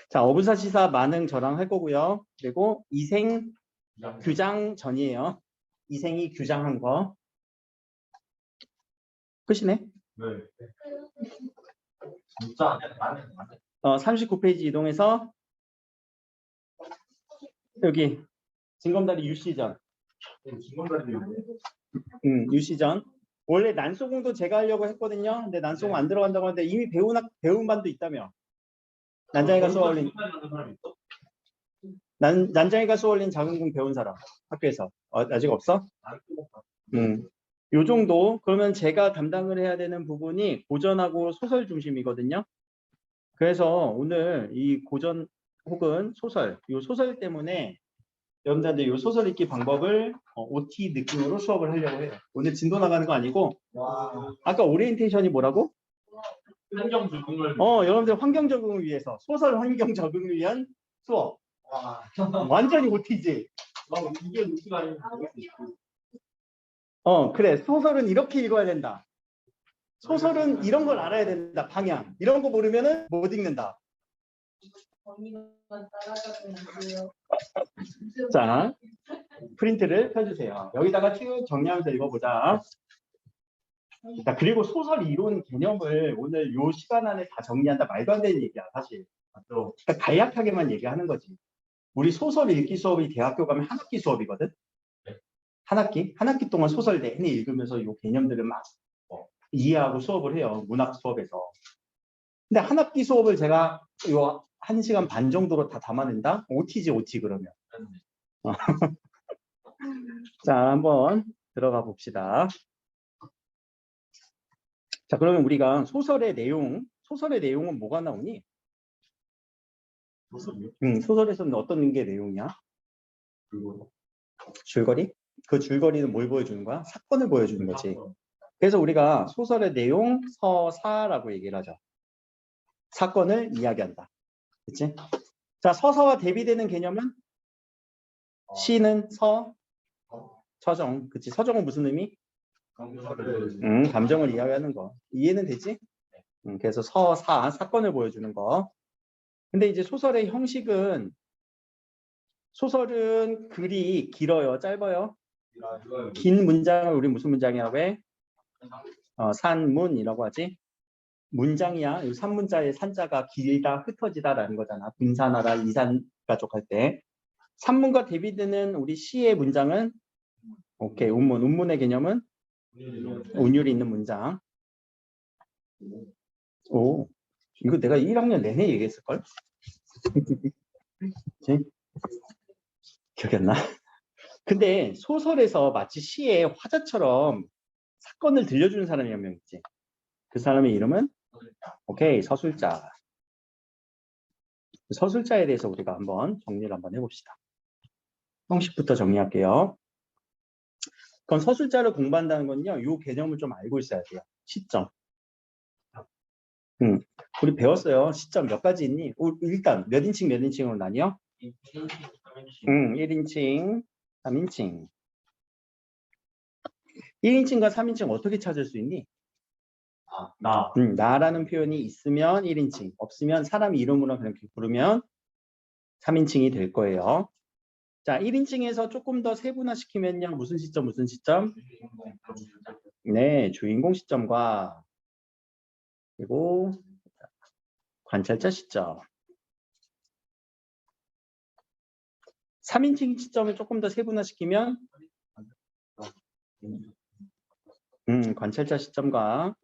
자, 어부사시사 만흥 저랑 할 거고요. 그리고 이생 규장 전이에요. 이생이 규장한 거. 끝이네. 네. 진짜 39페이지 이동해서 여기 징검다리 유시전. 유시전. 원래 난소공도 제가 하려고 했거든요. 근데 난소공 안 들어간다고 하는데 이미 배운 반도 있다며. 난장이가 쏘아올린 난장이가 쏘아올린 작은 공 배운 사람 학교에서 아직 없어? 요 정도. 그러면 제가 담당을 해야 되는 부분이 고전하고 소설 중심이거든요. 그래서 오늘 이 고전 혹은 소설, 이 소설 때문에 여러분들한테 이 소설 읽기 방법을 OT 느낌으로 수업을 하려고 해요. 오늘 진도 나가는 거 아니고. 아까 오리엔테이션이 뭐라고? 환경 적응을. 여러분들 환경 적응을 위해서 소설 환경 적응을 위한 수업. 완전히 OT지. 이게 OT가 아니면 그래. 소설은 이렇게 읽어야 된다. 소설은 이런 걸 알아야 된다. 방향. 이런 거 모르면은 못 읽는다. 자, 프린트를 펴주세요. 여기다가 쭉 정리하면서 읽어보자. 자, 그리고 소설 이론 개념을 오늘 요 시간 안에 다 정리한다. 말도 안 되는 얘기야, 사실. 그러니까 간략하게만 얘기하는 거지. 우리 소설 읽기 수업이 대학교 가면 한 학기 수업이거든. 한 학기 동안 소설 내내 읽으면서 요 개념들을 막 이해하고 수업을 해요. 문학 수업에서. 근데 한 학기 수업을 제가 요 1시간 반 정도로 다 담아낸다? OT지, OT 그러면. 자, 한번 들어가 봅시다. 자, 그러면 우리가 소설의 내용은 뭐가 나오니? 소설에서는 어떤 게 내용이야? 줄거리? 그 줄거리는 뭘 보여주는 거야? 사건을 보여주는 거지. 그래서 우리가 소설의 내용, 서사라고 얘기를 하죠. 사건을 이야기한다. 그치? 자, 서사와 대비되는 개념은? 시는 서정. 그치? 서정은 무슨 의미? 감정을 이야기하는 거. 이해는 되지? 그래서 사건을 보여주는 거. 근데 이제 소설의 형식은, 소설은 글이 길어요? 짧아요? 긴 문장을 우리 무슨 문장이라고 해? 산문이라고 하지. 문장이야. 이 산문자의 산자가 길다, 흩어지다라는 거잖아. 분산하다, 이산가족 할 때. 산문과 대비되는 우리 시의 문장은 오케이. 운문의 개념은 운율이 있는 문장. 오, 이거 내가 1학년 내내 얘기했을걸? 기억이 안 나? 근데 소설에서 마치 시의 화자처럼 사건을 들려주는 사람이 한 명 있지. 그 사람의 이름은 오케이, 서술자. 서술자에 대해서 우리가 한번 정리를 한번 해봅시다. 형식부터 정리할게요. 그럼 서술자를 공부한다는 건요, 이 개념을 좀 알고 있어야 돼요. 시점. 우리 배웠어요. 시점 몇 가지 있니? 일단 몇 인칭으로 나뉘어? 1인칭, 3인칭. 1인칭과 3인칭 어떻게 찾을 수 있니? 나라는 표현이 있으면 1인칭, 없으면 사람 이름으로 그냥 부르면 3인칭이 될 거예요. 자, 1인칭에서 조금 더 세분화시키면요. 무슨 시점? 네, 주인공 시점과 그리고 관찰자 시점. 3인칭 시점을 조금 더 세분화시키면 관찰자 시점과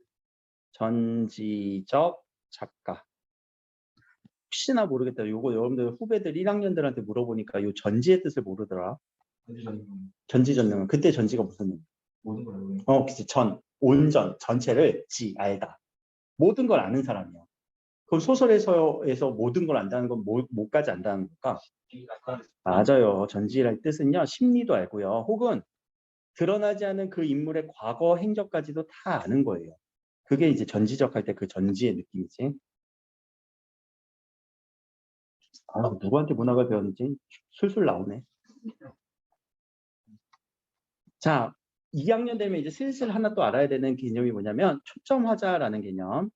전지적 작가. 혹시나 모르겠다. 요거 여러분들 후배들 1학년들한테 물어보니까 요 전지의 뜻을 모르더라. 전지전능은 그때 전지가 무슨 의미? 그치. 온전, 전체를 알다. 모든 걸 아는 사람이야. 그럼 소설에서 모든 걸 안다는 건 뭐까지 안다는 걸까? 맞아요. 전지라는 뜻은요. 심리도 알고요. 혹은 드러나지 않은 그 인물의 과거 행적까지도 다 아는 거예요. 그게 이제 전지적 할 때 그 전지의 느낌이지. 누구한테 문학을 배웠는지 술술 나오네. 자, 2학년 되면 이제 슬슬 하나 또 알아야 되는 개념이 뭐냐면 초점화자라는 개념.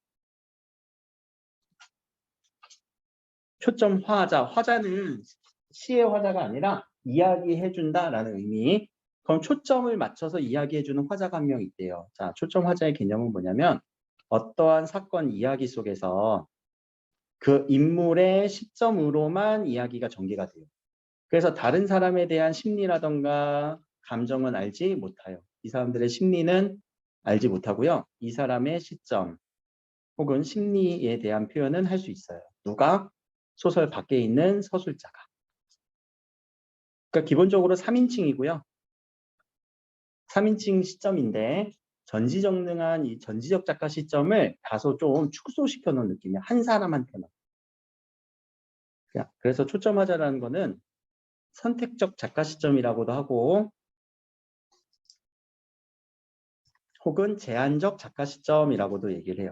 초점 화자. 화자는 시의 화자가 아니라 이야기해준다라는 의미. 그럼 초점을 맞춰서 이야기해주는 화자가 한 명 있대요. 자, 초점 화자의 개념은 뭐냐면 어떠한 사건 이야기 속에서 그 인물의 시점으로만 이야기가 전개가 돼요. 그래서 다른 사람에 대한 심리라던가 감정은 알지 못해요. 이 사람들의 심리는 알지 못하고요. 이 사람의 시점 혹은 심리에 대한 표현은 할 수 있어요. 누가? 소설 밖에 있는 서술자가. 그러니까 기본적으로 3인칭이고요. 3인칭 시점인데 전지전능한 이 전지적 작가 시점을 다소 좀 축소시켜 놓은 느낌이야. 한 사람한테만. 그래서 초점하자라는 거는 선택적 작가 시점이라고도 하고 혹은 제한적 작가 시점이라고도 얘기를 해요.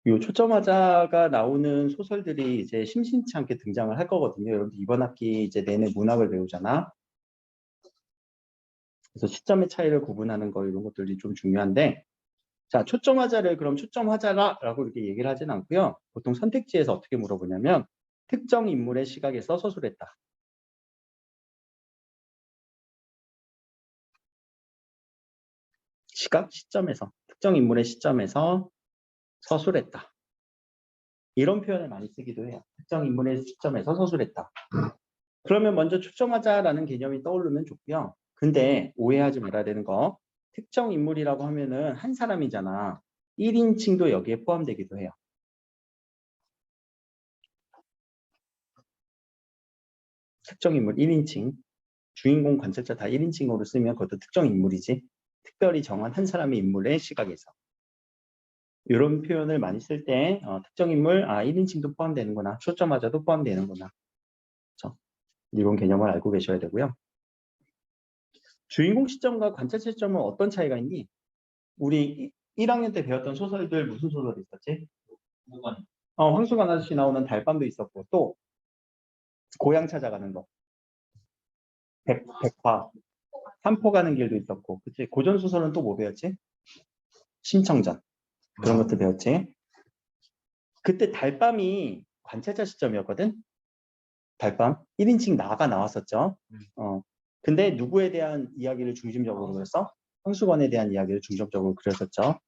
이 초점하자가 나오는 소설들이 이제 심심치 않게 등장을 할 거거든요. 여러분들 이번 학기 이제 내내 문학을 배우잖아. 그래서 시점의 차이를 구분하는 거 이런 것들이 좀 중요한데, 자, 초점하자를 그럼 초점하자라고 이렇게 얘기를 하진 않고요. 보통 선택지에서 어떻게 물어보냐면 특정 인물의 시각에서 서술했다. 시각, 시점에서 특정 인물의 시점에서 서술했다. 이런 표현을 많이 쓰기도 해요. 특정 인물의 시점에서 서술했다. 그러면 먼저 초점하자라는 개념이 떠오르면 좋고요. 근데 오해하지 말아야 되는 거, 특정 인물이라고 하면은 한 사람이잖아. 1인칭도 여기에 포함되기도 해요. 특정 인물 1인칭. 주인공 관찰자 다 1인칭으로 쓰면 그것도 특정 인물이지. 특별히 정한 한 사람의 인물의 시각에서. 이런 표현을 많이 쓸 때 특정 인물, 1인칭도 포함되는구나. 초점하자도 포함되는구나. 그렇죠? 이런 개념을 알고 계셔야 되고요. 주인공 시점과 관찰자 시점은 어떤 차이가 있니? 우리 1학년 때 배웠던 소설들 무슨 소설이 있었지? 황수관 아저씨 나오는 달밤도 있었고 또 고향 찾아가는 거. 백화. 산포 가는 길도 있었고. 그치? 고전 소설은 또 뭐 배웠지? 심청전. 그런 것도 배웠지. 그때 달밤이 관찰자 시점이었거든. 달밤 1인칭 나가 나왔었죠. 근데 누구에 대한 이야기를 중심적으로 그렸어? 황수관에 대한 이야기를 중점적으로 그렸었죠.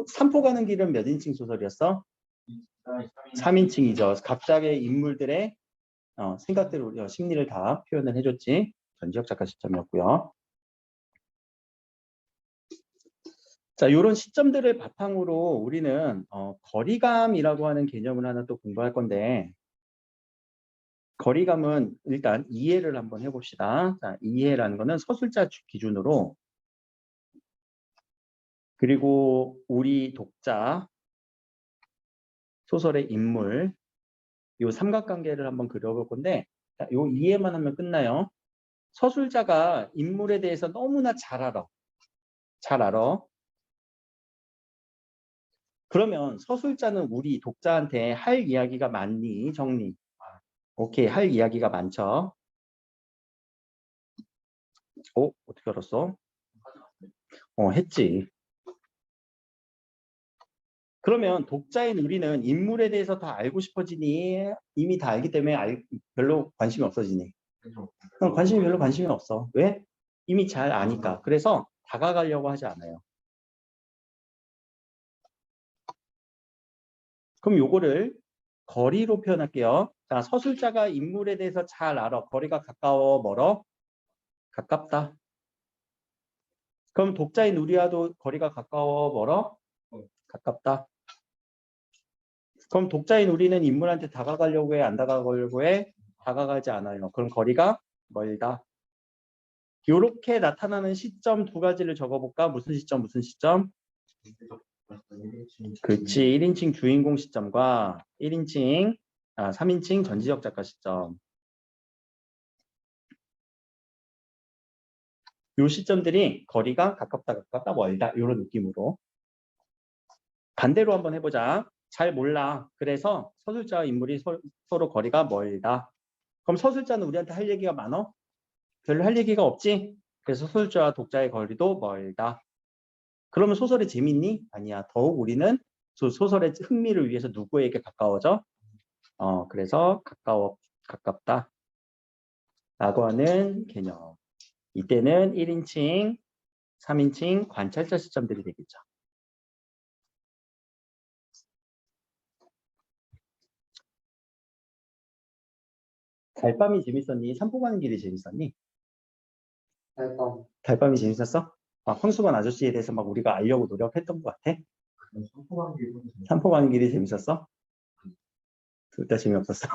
산포 가는 길은 몇 인칭 소설이었어? 3인칭이죠. 각자의 인물들의 생각대로 심리를 다 표현을 해줬지. 전지적 작가 시점이었고요. 자, 이런 시점들을 바탕으로 우리는 거리감이라고 하는 개념을 하나 또 공부할 건데, 거리감은 일단 이해를 한번 해봅시다. 자, 이해라는 거는 서술자 기준으로, 그리고 우리 독자, 소설의 인물, 이 삼각관계를 한번 그려볼 건데, 자, 요 이해만 하면 끝나요. 서술자가 인물에 대해서 너무나 잘 알아. 잘 알아. 그러면 서술자는 우리 독자한테 할 이야기가 많니? 정리. 오케이, 할 이야기가 많죠. 어떻게 알았어? 했지. 그러면 독자인 우리는 인물에 대해서 다 알고 싶어지니? 이미 다 알기 때문에 별로 관심이 없어지니? 관심이 없어. 왜? 이미 잘 아니까. 그래서 다가가려고 하지 않아요. 그럼 요거를 거리로 표현할게요. 자, 서술자가 인물에 대해서 잘 알아. 거리가 가까워, 멀어? 가깝다. 그럼 독자인 우리와도 거리가 가까워, 멀어? 가깝다. 그럼 독자인 우리는 인물한테 다가가려고 해, 안 다가가려고 해? 다가가지 않아요. 그럼 거리가 멀다. 이렇게 나타나는 시점 두 가지를 적어볼까? 무슨 시점, 무슨 시점? 그렇지. 1인칭 주인공 시점과 3인칭 전지적 작가 시점. 이 시점들이 거리가 가깝다, 멀다. 이런 느낌으로. 반대로 한번 해보자. 잘 몰라. 그래서 서술자와 인물이 서로 거리가 멀다. 그럼 서술자는 우리한테 할 얘기가 많어? 별로 할 얘기가 없지? 그래서 소설자와 독자의 거리도 멀다. 그러면 소설이 재밌니? 아니야. 더욱 우리는 소설의 흥미를 위해서 누구에게 가까워져? 그래서 가깝다. 라고 하는 개념. 이때는 1인칭, 3인칭 관찰자 시점들이 되겠죠. 달밤이 재밌었니? 산보 가는 길이 재밌었니? 달밤이 재밌었어? 황수건 아저씨에 대해서 막 우리가 알려고 노력했던 것 같아? 산보 가는 길이 재밌었어? 둘 다 재미없었어.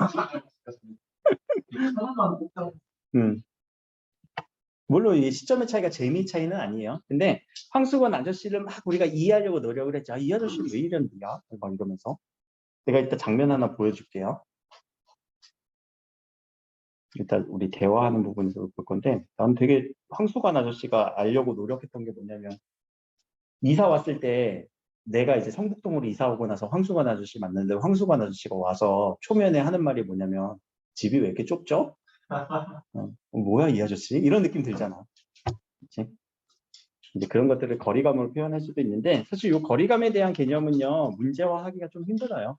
물론 이 시점의 차이가 재미 차이는 아니에요. 근데 황수건 아저씨를 막 우리가 이해하려고 노력을 했죠. 이 아저씨는 왜 이랬냐? 막 이러면서. 내가 이따 장면 하나 보여줄게요. 일단 우리 대화하는 부분에서 볼 건데 난 되게 황수관 아저씨가 알려고 노력했던 게 뭐냐면 이사 왔을 때 내가 이제 성북동으로 이사 오고 나서 황수관 아저씨 만났는데 황수관 아저씨가 와서 초면에 하는 말이 뭐냐면 집이 왜 이렇게 좁죠? 뭐야 이 아저씨? 이런 느낌 들잖아. 그치? 이제 그런 것들을 거리감으로 표현할 수도 있는데 사실 이 거리감에 대한 개념은요 문제화하기가 좀 힘들어요.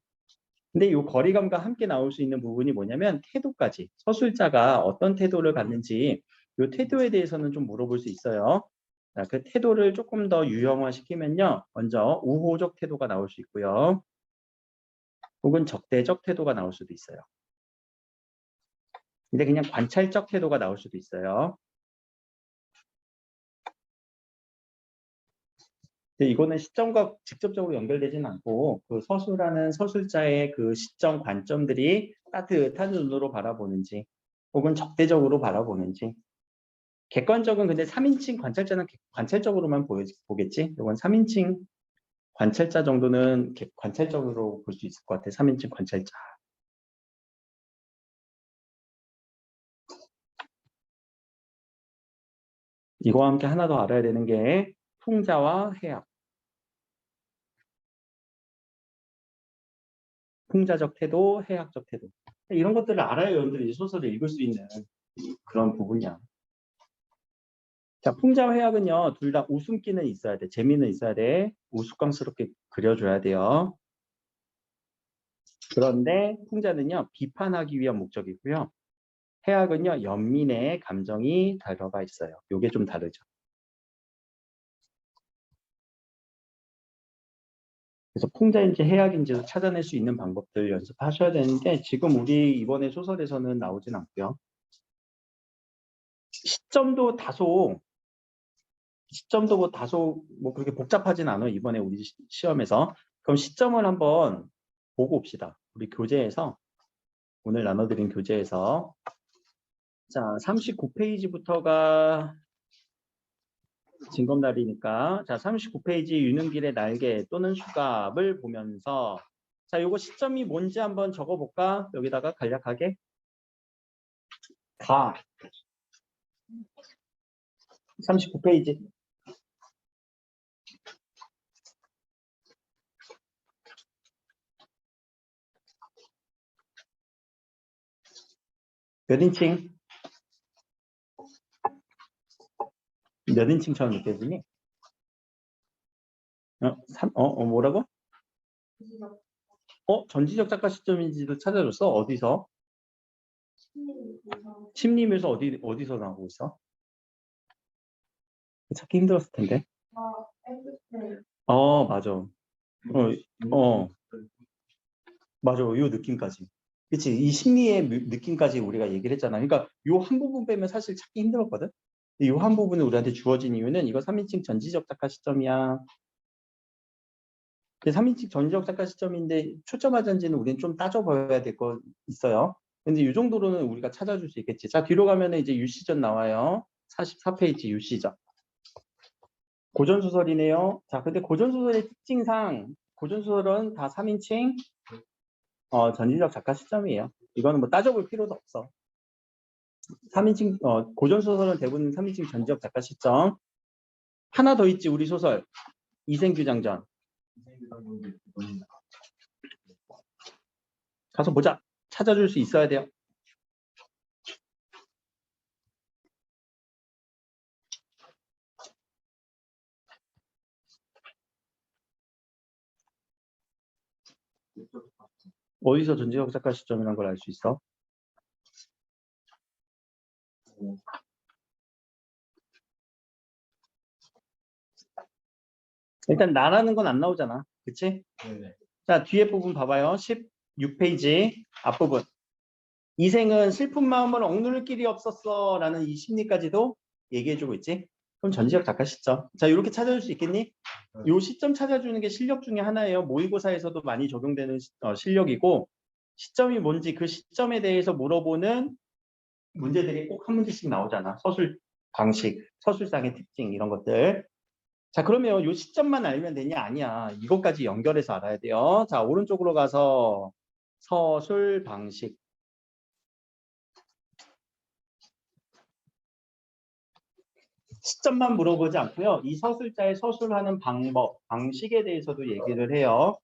근데 이 거리감과 함께 나올 수 있는 부분이 뭐냐면 태도까지 서술자가 어떤 태도를 갖는지 이 태도에 대해서는 좀 물어볼 수 있어요. 자, 그 태도를 조금 더 유형화시키면요. 먼저 우호적 태도가 나올 수 있고요. 혹은 적대적 태도가 나올 수도 있어요. 근데 그냥 관찰적 태도가 나올 수도 있어요. 근데 이거는 시점과 직접적으로 연결되지는 않고 그 서술하는 서술자의 그 시점 관점들이 따뜻한 눈으로 바라보는지 혹은 적대적으로 바라보는지 객관적은 근데 3인칭 관찰자는 관찰적으로만 보겠지. 이건 3인칭 관찰자 정도는 관찰적으로 볼 수 있을 것 같아. 3인칭 관찰자. 이거와 함께 하나 더 알아야 되는 게 풍자와 해악. 풍자적 태도, 해악적 태도. 이런 것들을 알아야 여러분들이 소설을 읽을 수 있는 그런 부분이야. 자, 풍자와 해악은요, 둘 다 웃음기는 있어야 돼. 재미는 있어야 돼. 우스꽝스럽게 그려줘야 돼요. 그런데 풍자는요, 비판하기 위한 목적이고요. 해악은요, 연민의 감정이 들어가 있어요. 요게 좀 다르죠. 그래서 풍자인지 해악인지도 찾아낼 수 있는 방법들 연습하셔야 되는데 지금 우리 이번에 소설에서는 나오진 않고요. 시점도 다소 뭐 그렇게 복잡하진 않아요. 이번에 우리 시험에서. 그럼 시점을 한번 보고 옵시다. 우리 교재에서 오늘 나눠드린 교재에서 자 39페이지부터가 증검날이니까 자 39페이지 유능길의 날개 또는 수갑을 보면서 자 요거 시점이 뭔지 한번 적어볼까? 여기다가 간략하게 가 39페이지 몇 인칭? 몇 인칭처럼 느껴지니? 뭐라고? 전지적 작가 시점인지도 찾아줬어? 어디서? 침림에서 어디서 나오고 있어? 찾기 힘들었을 텐데. 맞아. 맞아. 요 느낌까지. 그치? 이 심리의 느낌까지 우리가 얘기를 했잖아. 그러니까 요 한 부분 빼면 사실 찾기 힘들었거든? 요 한 부분이 우리한테 주어진 이유는 이거 3인칭 전지적 작가 시점이야. 3인칭 전지적 작가 시점인데 초점화전지는 우리는 좀 따져봐야 될 거 있어요. 근데 이 정도로는 우리가 찾아줄 수 있겠지. 자, 뒤로 가면은 이제 유시전 나와요. 44페이지 유시전. 고전소설이네요. 자, 근데 고전소설의 특징상 고전소설은 다 3인칭 전지적 작가 시점이에요. 이거는 뭐 따져볼 필요도 없어. 3인칭 고전소설은 대부분 3인칭 전지적 작가 시점. 하나 더 있지 우리 소설 이생규장전. 가서 보자. 찾아줄 수 있어야 돼요. 어디서 전지적 작가 시점이라는 걸 알 수 있어? 일단 나라는 건 안 나오잖아. 그치? 네네. 자, 뒤에 부분 봐봐요. 16페이지 앞부분. 이생은 슬픈 마음을 억누를 길이 없었어 라는 이 심리까지도 얘기해주고 있지. 그럼 전지적 작가 시점. 자, 이렇게 찾아줄 수 있겠니? 요 시점 찾아주는 게 실력 중에 하나예요. 모의고사에서도 많이 적용되는 실력이고, 시점이 뭔지 그 시점에 대해서 물어보는 문제들이 꼭 한 문제씩 나오잖아. 서술 방식, 서술상의 특징 이런 것들. 자, 그러면 요 시점만 알면 되냐? 아니야. 이것까지 연결해서 알아야 돼요. 자, 오른쪽으로 가서 서술 방식. 시점만 물어보지 않고요. 이 서술자의 서술하는 방법, 방식에 대해서도 얘기를 해요.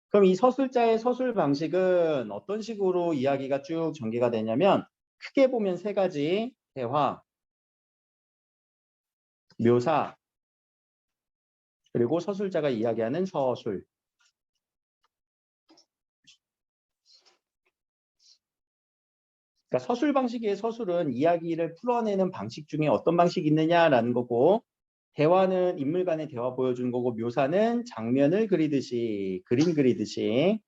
그럼 이 서술자의 서술 방식은 어떤 식으로 이야기가 쭉 전개가 되냐면 크게 보면 세 가지: 대화, 묘사, 그리고 서술자가 이야기하는 서술. 그러니까 서술 방식의 서술은 이야기를 풀어내는 방식 중에 어떤 방식이 있느냐라는 거고, 대화는 인물 간의 대화 보여주는 거고, 묘사는 장면을 그리듯이, 그림 그리듯이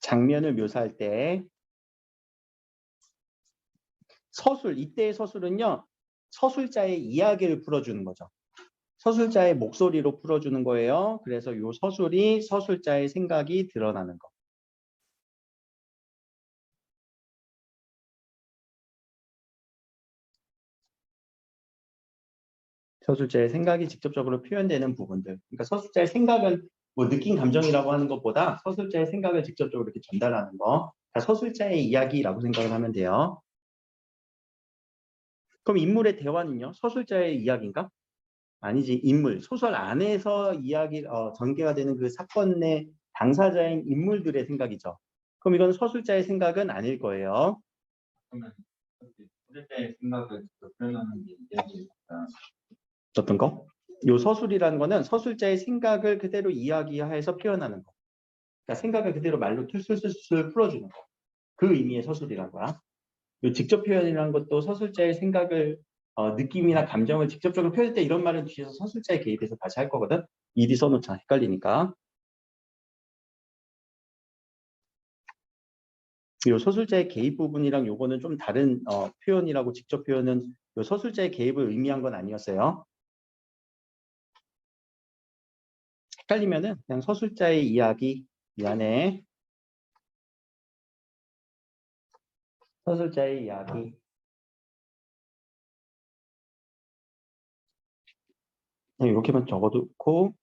장면을 묘사할 때, 서술, 이때의 서술은요, 서술자의 이야기를 풀어주는 거죠. 서술자의 목소리로 풀어주는 거예요. 그래서 이 서술이 서술자의 생각이 드러나는 거. 서술자의 생각이 직접적으로 표현되는 부분들. 그러니까 서술자의 생각은 뭐 느낀 감정이라고 하는 것보다 서술자의 생각을 직접적으로 이렇게 전달하는 거. 그러니까 서술자의 이야기라고 생각을 하면 돼요. 그럼 인물의 대화는요? 서술자의 이야기인가? 아니지. 인물, 소설 안에서 이야기 전개가 되는 그 사건의 당사자인 인물들의 생각이죠. 그럼 이건 서술자의 생각은 아닐 거예요. 그러면 서술자의 생각을 직접 표현하는 게 이야기니까. 어떤 거? 요 서술이라는 거는 서술자의 생각을 그대로 이야기해서 표현하는 거. 그러니까 생각을 그대로 말로 툴툴툴툴 풀어주는 거. 그 의미의 서술이라는 거야. 요 직접 표현이라는 것도 서술자의 생각을 느낌이나 감정을 직접적으로 표현할 때 이런 말은 뒤에서 서술자의 개입해서 다시 할 거거든. 이리 써놓자. 헷갈리니까. 요 서술자의 개입 부분이랑 요거는 좀 다른 표현이라고, 직접 표현은 요 서술자의 개입을 의미한 건 아니었어요. 헷갈리면은 그냥 서술자의 이야기, 미안해. 서술자의 이야기. 이렇게만 적어두고.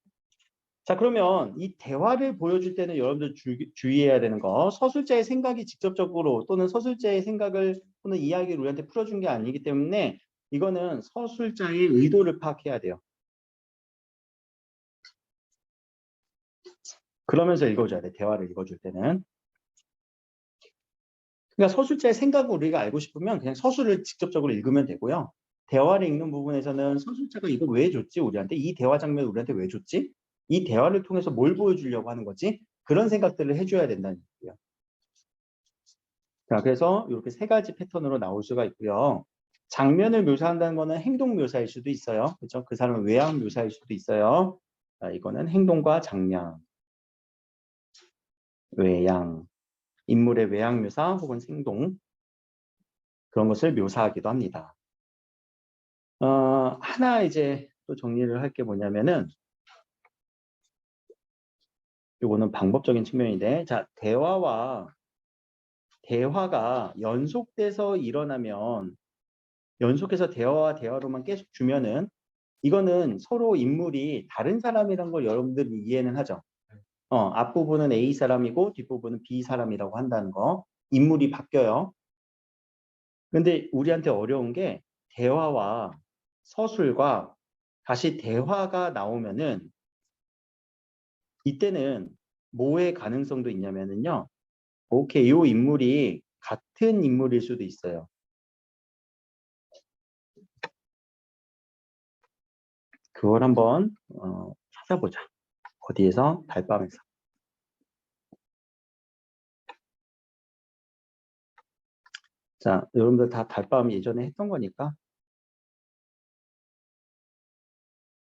자, 그러면 이 대화를 보여줄 때는 여러분들 주의해야 되는 거, 서술자의 생각이 직접적으로 또는 서술자의 생각을 또는 이야기를 우리한테 풀어준 게 아니기 때문에 이거는 서술자의 의도를 파악해야 돼요. 그러면서 읽어줘야 돼. 대화를 읽어줄 때는. 그러니까 서술자의 생각을 우리가 알고 싶으면 그냥 서술을 직접적으로 읽으면 되고요. 대화를 읽는 부분에서는 서술자가 이거 왜 줬지? 우리한테 이 대화 장면을 우리한테 왜 줬지? 이 대화를 통해서 뭘 보여주려고 하는 거지? 그런 생각들을 해줘야 된다는 얘기예요. 자, 그래서 이렇게 세 가지 패턴으로 나올 수가 있고요. 장면을 묘사한다는 거는 행동 묘사일 수도 있어요. 그렇죠? 그 사람의 외향 묘사일 수도 있어요. 자, 이거는 행동과 장면, 외향, 인물의 외향 묘사 혹은 행동, 그런 것을 묘사하기도 합니다. 하나 이제 또 정리를 할 게 뭐냐면은, 이거는 방법적인 측면인데, 자, 대화가 연속돼서 일어나면, 연속해서 대화와 대화로만 계속 주면은, 이거는 서로 인물이 다른 사람이란 걸 여러분들이 이해는 하죠. 앞부분은 A 사람이고 뒷부분은 B 사람이라고 한다는 거. 인물이 바뀌어요. 근데 우리한테 어려운 게 대화와 서술과 다시 대화가 나오면은 이때는 뭐의 가능성도 있냐면은요. 오케이, 이 인물이 같은 인물일 수도 있어요. 그걸 한번 찾아보자. 어디에서? 달밤에서. 자, 여러분들 다 달밤 예전에 했던 거니까.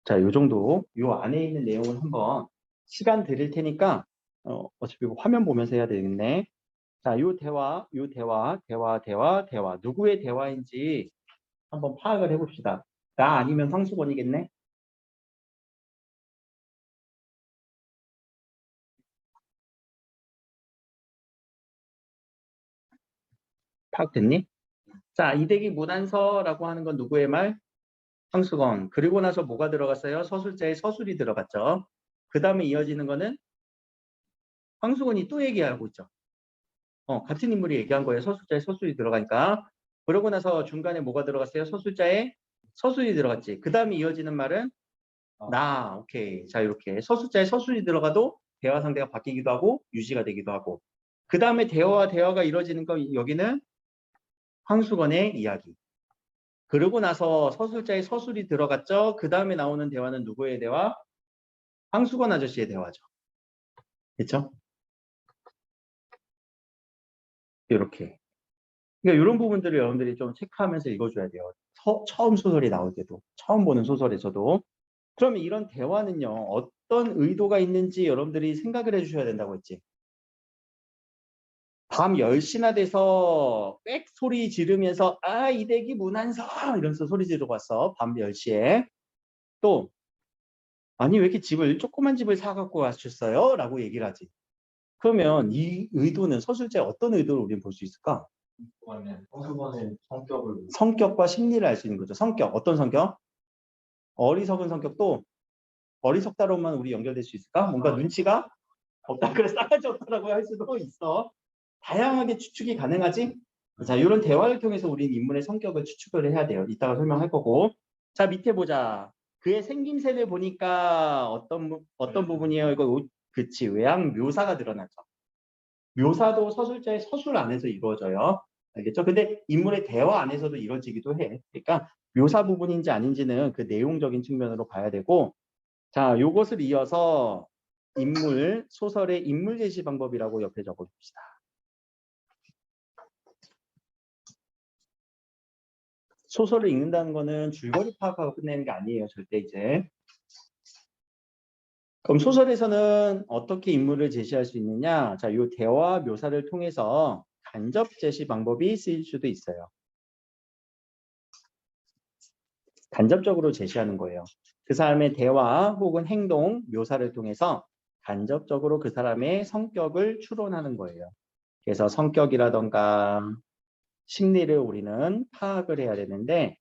자, 요 정도, 요 안에 있는 내용을 한번 시간 드릴 테니까, 어차피 이거 화면 보면서 해야 되겠네. 자, 요 대화, 대화. 누구의 대화인지 한번 파악을 해봅시다. 나 아니면 황수건이겠네? 파악됐니? 자, 이대기 문안서라고 하는 건 누구의 말? 황수건. 그리고 나서 뭐가 들어갔어요? 서술자의 서술이 들어갔죠. 그 다음에 이어지는 거는 황수건이 또 얘기하고 있죠. 같은 인물이 얘기한 거예요. 서술자의 서술이 들어가니까. 그러고 나서 중간에 뭐가 들어갔어요? 서술자의 서술이 들어갔지. 그 다음에 이어지는 말은 나, 오케이. 자, 이렇게 서술자의 서술이 들어가도 대화 상대가 바뀌기도 하고 유지가 되기도 하고. 그 다음에 대화가 이루어지는 거 여기는 황수건의 이야기. 그러고 나서 서술자의 서술이 들어갔죠. 그 다음에 나오는 대화는 누구의 대화? 황수건 아저씨의 대화죠. 그렇죠? 이렇게. 그러니까 이런 부분들을 여러분들이 좀 체크하면서 읽어줘야 돼요. 처음 소설이 나올 때도, 처음 보는 소설에서도. 그러면 이런 대화는요, 어떤 의도가 있는지 여러분들이 생각을 해주셔야 된다고 했지. 밤 10시나 돼서 빽 소리 지르면서 이대기 문안서 이러면서 소리 지르고 왔어. 밤 10시에. 또 아니 왜 이렇게 조그만 집을 사갖고 왔었어요? 라고 얘기를 하지. 그러면 이 의도는 서술자의 어떤 의도를 우리는 볼 수 있을까? 황수건의 성격을 성격과 심리를 알 수 있는 거죠. 성격, 어떤 성격? 어리석은 성격도 어리석다로만 우리 연결될 수 있을까? 뭔가 눈치가 없다. 그래 싸가지 없다라고 할 수도 있어. 다양하게 추측이 가능하지? 자, 이런 대화를 통해서 우리는 인물의 성격을 추측을 해야 돼요. 이따가 설명할 거고. 자, 밑에 보자. 그의 생김새를 보니까 어떤 부분이에요? 이거 그치, 외양 묘사가 드러나죠. 묘사도 서술자의 서술 안에서 이루어져요. 알겠죠? 근데 인물의 대화 안에서도 이루어지기도 해. 그러니까 묘사 부분인지 아닌지는 그 내용적인 측면으로 봐야 되고, 자, 요것을 이어서 소설의 인물 제시 방법이라고 옆에 적어줍시다. 소설을 읽는다는 거는 줄거리 파악하고 끝내는 게 아니에요. 절대 이제. 그럼 소설에서는 어떻게 인물을 제시할 수 있느냐? 자, 요 대화 묘사를 통해서 간접 제시 방법이 쓰일 수도 있어요. 간접적으로 제시하는 거예요. 그 사람의 대화 혹은 행동 묘사를 통해서 간접적으로 그 사람의 성격을 추론하는 거예요. 그래서 성격이라던가 심리를 우리는 파악을 해야 되는데,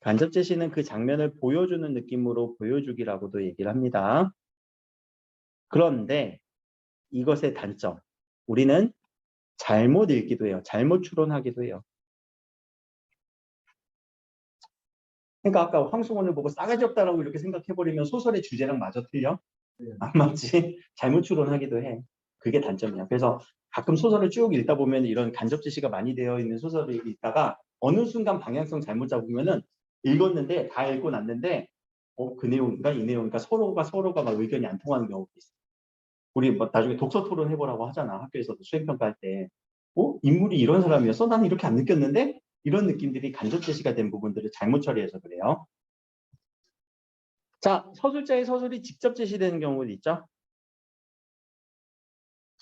간접 제시는 그 장면을 보여주는 느낌으로 보여주기라고도 얘기를 합니다. 그런데 이것의 단점, 우리는 잘못 읽기도 해요. 잘못 추론하기도 해요. 그러니까 아까 황승원을 보고 싸가지 없다라고 이렇게 생각해버리면 소설의 주제랑 마저 틀려? 안 맞지? 잘못 추론하기도 해. 그게 단점이야. 그래서 가끔 소설을 쭉 읽다 보면 이런 간접 제시가 많이 되어 있는 소설을 읽다가 어느 순간 방향성 잘못 잡으면은 읽었는데 다 읽고 났는데 그 내용인가 이 내용인가 서로가 막 의견이 안 통하는 경우가 있어. 우리 뭐 나중에 독서 토론 해보라고 하잖아. 학교에서도 수행평가 할 때. 인물이 이런 사람이었어? 나는 이렇게 안 느꼈는데? 이런 느낌들이 간접 제시가 된 부분들을 잘못 처리해서 그래요. 자, 서술자의 서술이 직접 제시되는 경우도 있죠.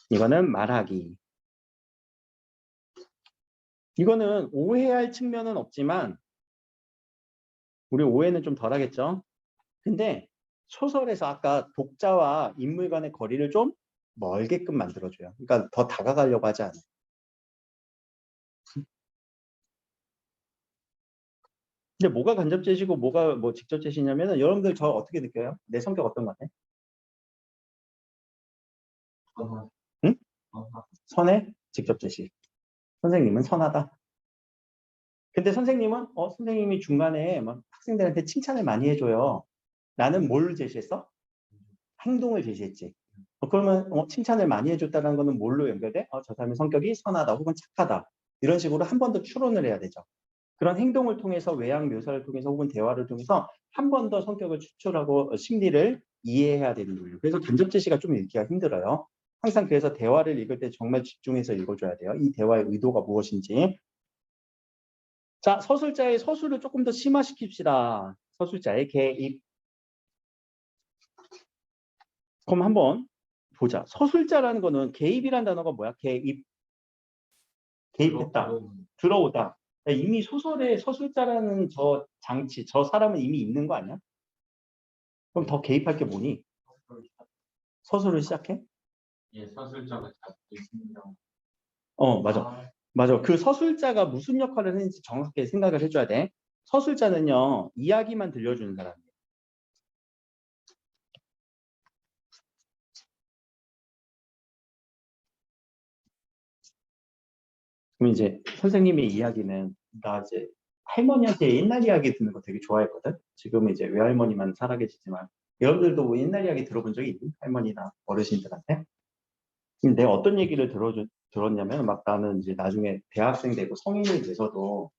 이거는 말하기. 이거는 오해할 측면은 없지만 우리 오해는 좀 덜하겠죠. 근데 소설에서 아까 독자와 인물 간의 거리를 좀 멀게끔 만들어줘요. 그러니까 더 다가가려고 하지 않아요. 근데 뭐가 간접 제시고 뭐가 뭐 직접 제시냐면은 여러분들 저 어떻게 느껴요? 내 성격 어떤 것 같아? 응? 선해? 직접 제시. 선생님은 선하다. 근데 선생님은 선생님이 중간에 막 학생들한테 칭찬을 많이 해줘요. 나는 뭘 제시했어? 행동을 제시했지. 그러면 칭찬을 많이 해줬다는 거는 뭘로 연결돼? 저 사람의 성격이 선하다 혹은 착하다. 이런 식으로 한 번 더 추론을 해야 되죠. 그런 행동을 통해서 외양 묘사를 통해서 혹은 대화를 통해서 한 번 더 성격을 추출하고 심리를 이해해야 되는 거예요. 그래서 간접 제시가 좀 읽기가 힘들어요. 항상 그래서 대화를 읽을 때 정말 집중해서 읽어줘야 돼요. 이 대화의 의도가 무엇인지. 자, 서술자의 서술을 조금 더 심화시킵시다. 서술자의 개입. 그럼 한번 보자. 서술자라는 거는 개입이란 단어가 뭐야? 개입. 개입했다. 들어오다. 이미 소설에 서술자라는 저 장치, 저 사람은 이미 있는 거 아니야? 그럼 더 개입할 게 뭐니? 서술을 시작해? 예, 서술자가 잡고 있습니다. 맞아. 맞아. 그 서술자가 무슨 역할을 했는지 정확하게 생각을 해줘야 돼. 서술자는요, 이야기만 들려주는 사람이에요. 그럼 이제 선생님의 이야기는, 나 이제 할머니한테 옛날 이야기 듣는 거 되게 좋아했거든? 지금은 이제 외할머니만 살아계시지만, 여러분들도 뭐 옛날 이야기 들어본 적이 있니? 할머니나 어르신들한테? 지금 내가 어떤 얘기를 들었냐면, 막 나는 이제 나중에 대학생 되고 성인이 돼서도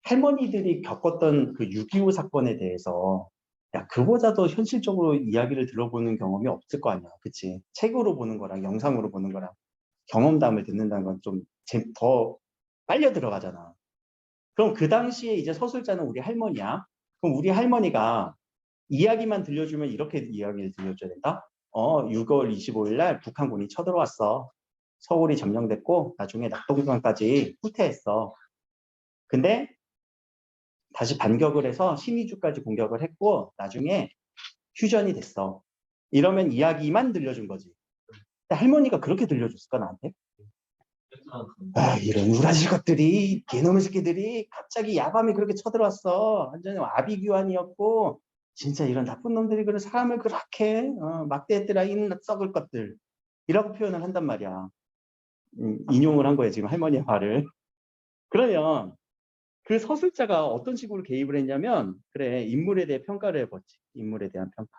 할머니들이 겪었던 그 6.25 사건에 대해서 야, 그보다도 현실적으로 이야기를 들어보는 경험이 없을 거 아니야. 그치? 책으로 보는 거랑 영상으로 보는 거랑 경험담을 듣는다는 건 좀 더 빨려 들어가잖아. 그럼 그 당시에 이제 서술자는 우리 할머니야. 그럼 우리 할머니가 이야기만 들려주면 이렇게 이야기를 들려줘야 된다? 6월 25일 날 북한군이 쳐들어왔어. 서울이 점령됐고 나중에 낙동강까지 후퇴했어. 근데 다시 반격을 해서 신의주까지 공격을 했고 나중에 휴전이 됐어. 이러면 이야기만 들려준 거지. 근데 할머니가 그렇게 들려줬을까 나한테? 아, 이런 우라질 것들이, 개놈의 새끼들이 갑자기 야밤에 그렇게 쳐들어왔어. 완전히 아비규환이었고 진짜 이런 나쁜 놈들이 그런 사람을 그렇게 막대했더라 이 썩을 것들 이라고 표현을 한단 말이야. 인용을 한 거예요 지금 할머니의 말을. 그러면 그 서술자가 어떤 식으로 개입을 했냐면 그래 인물에 대해 평가를 해봤지. 인물에 대한 평가.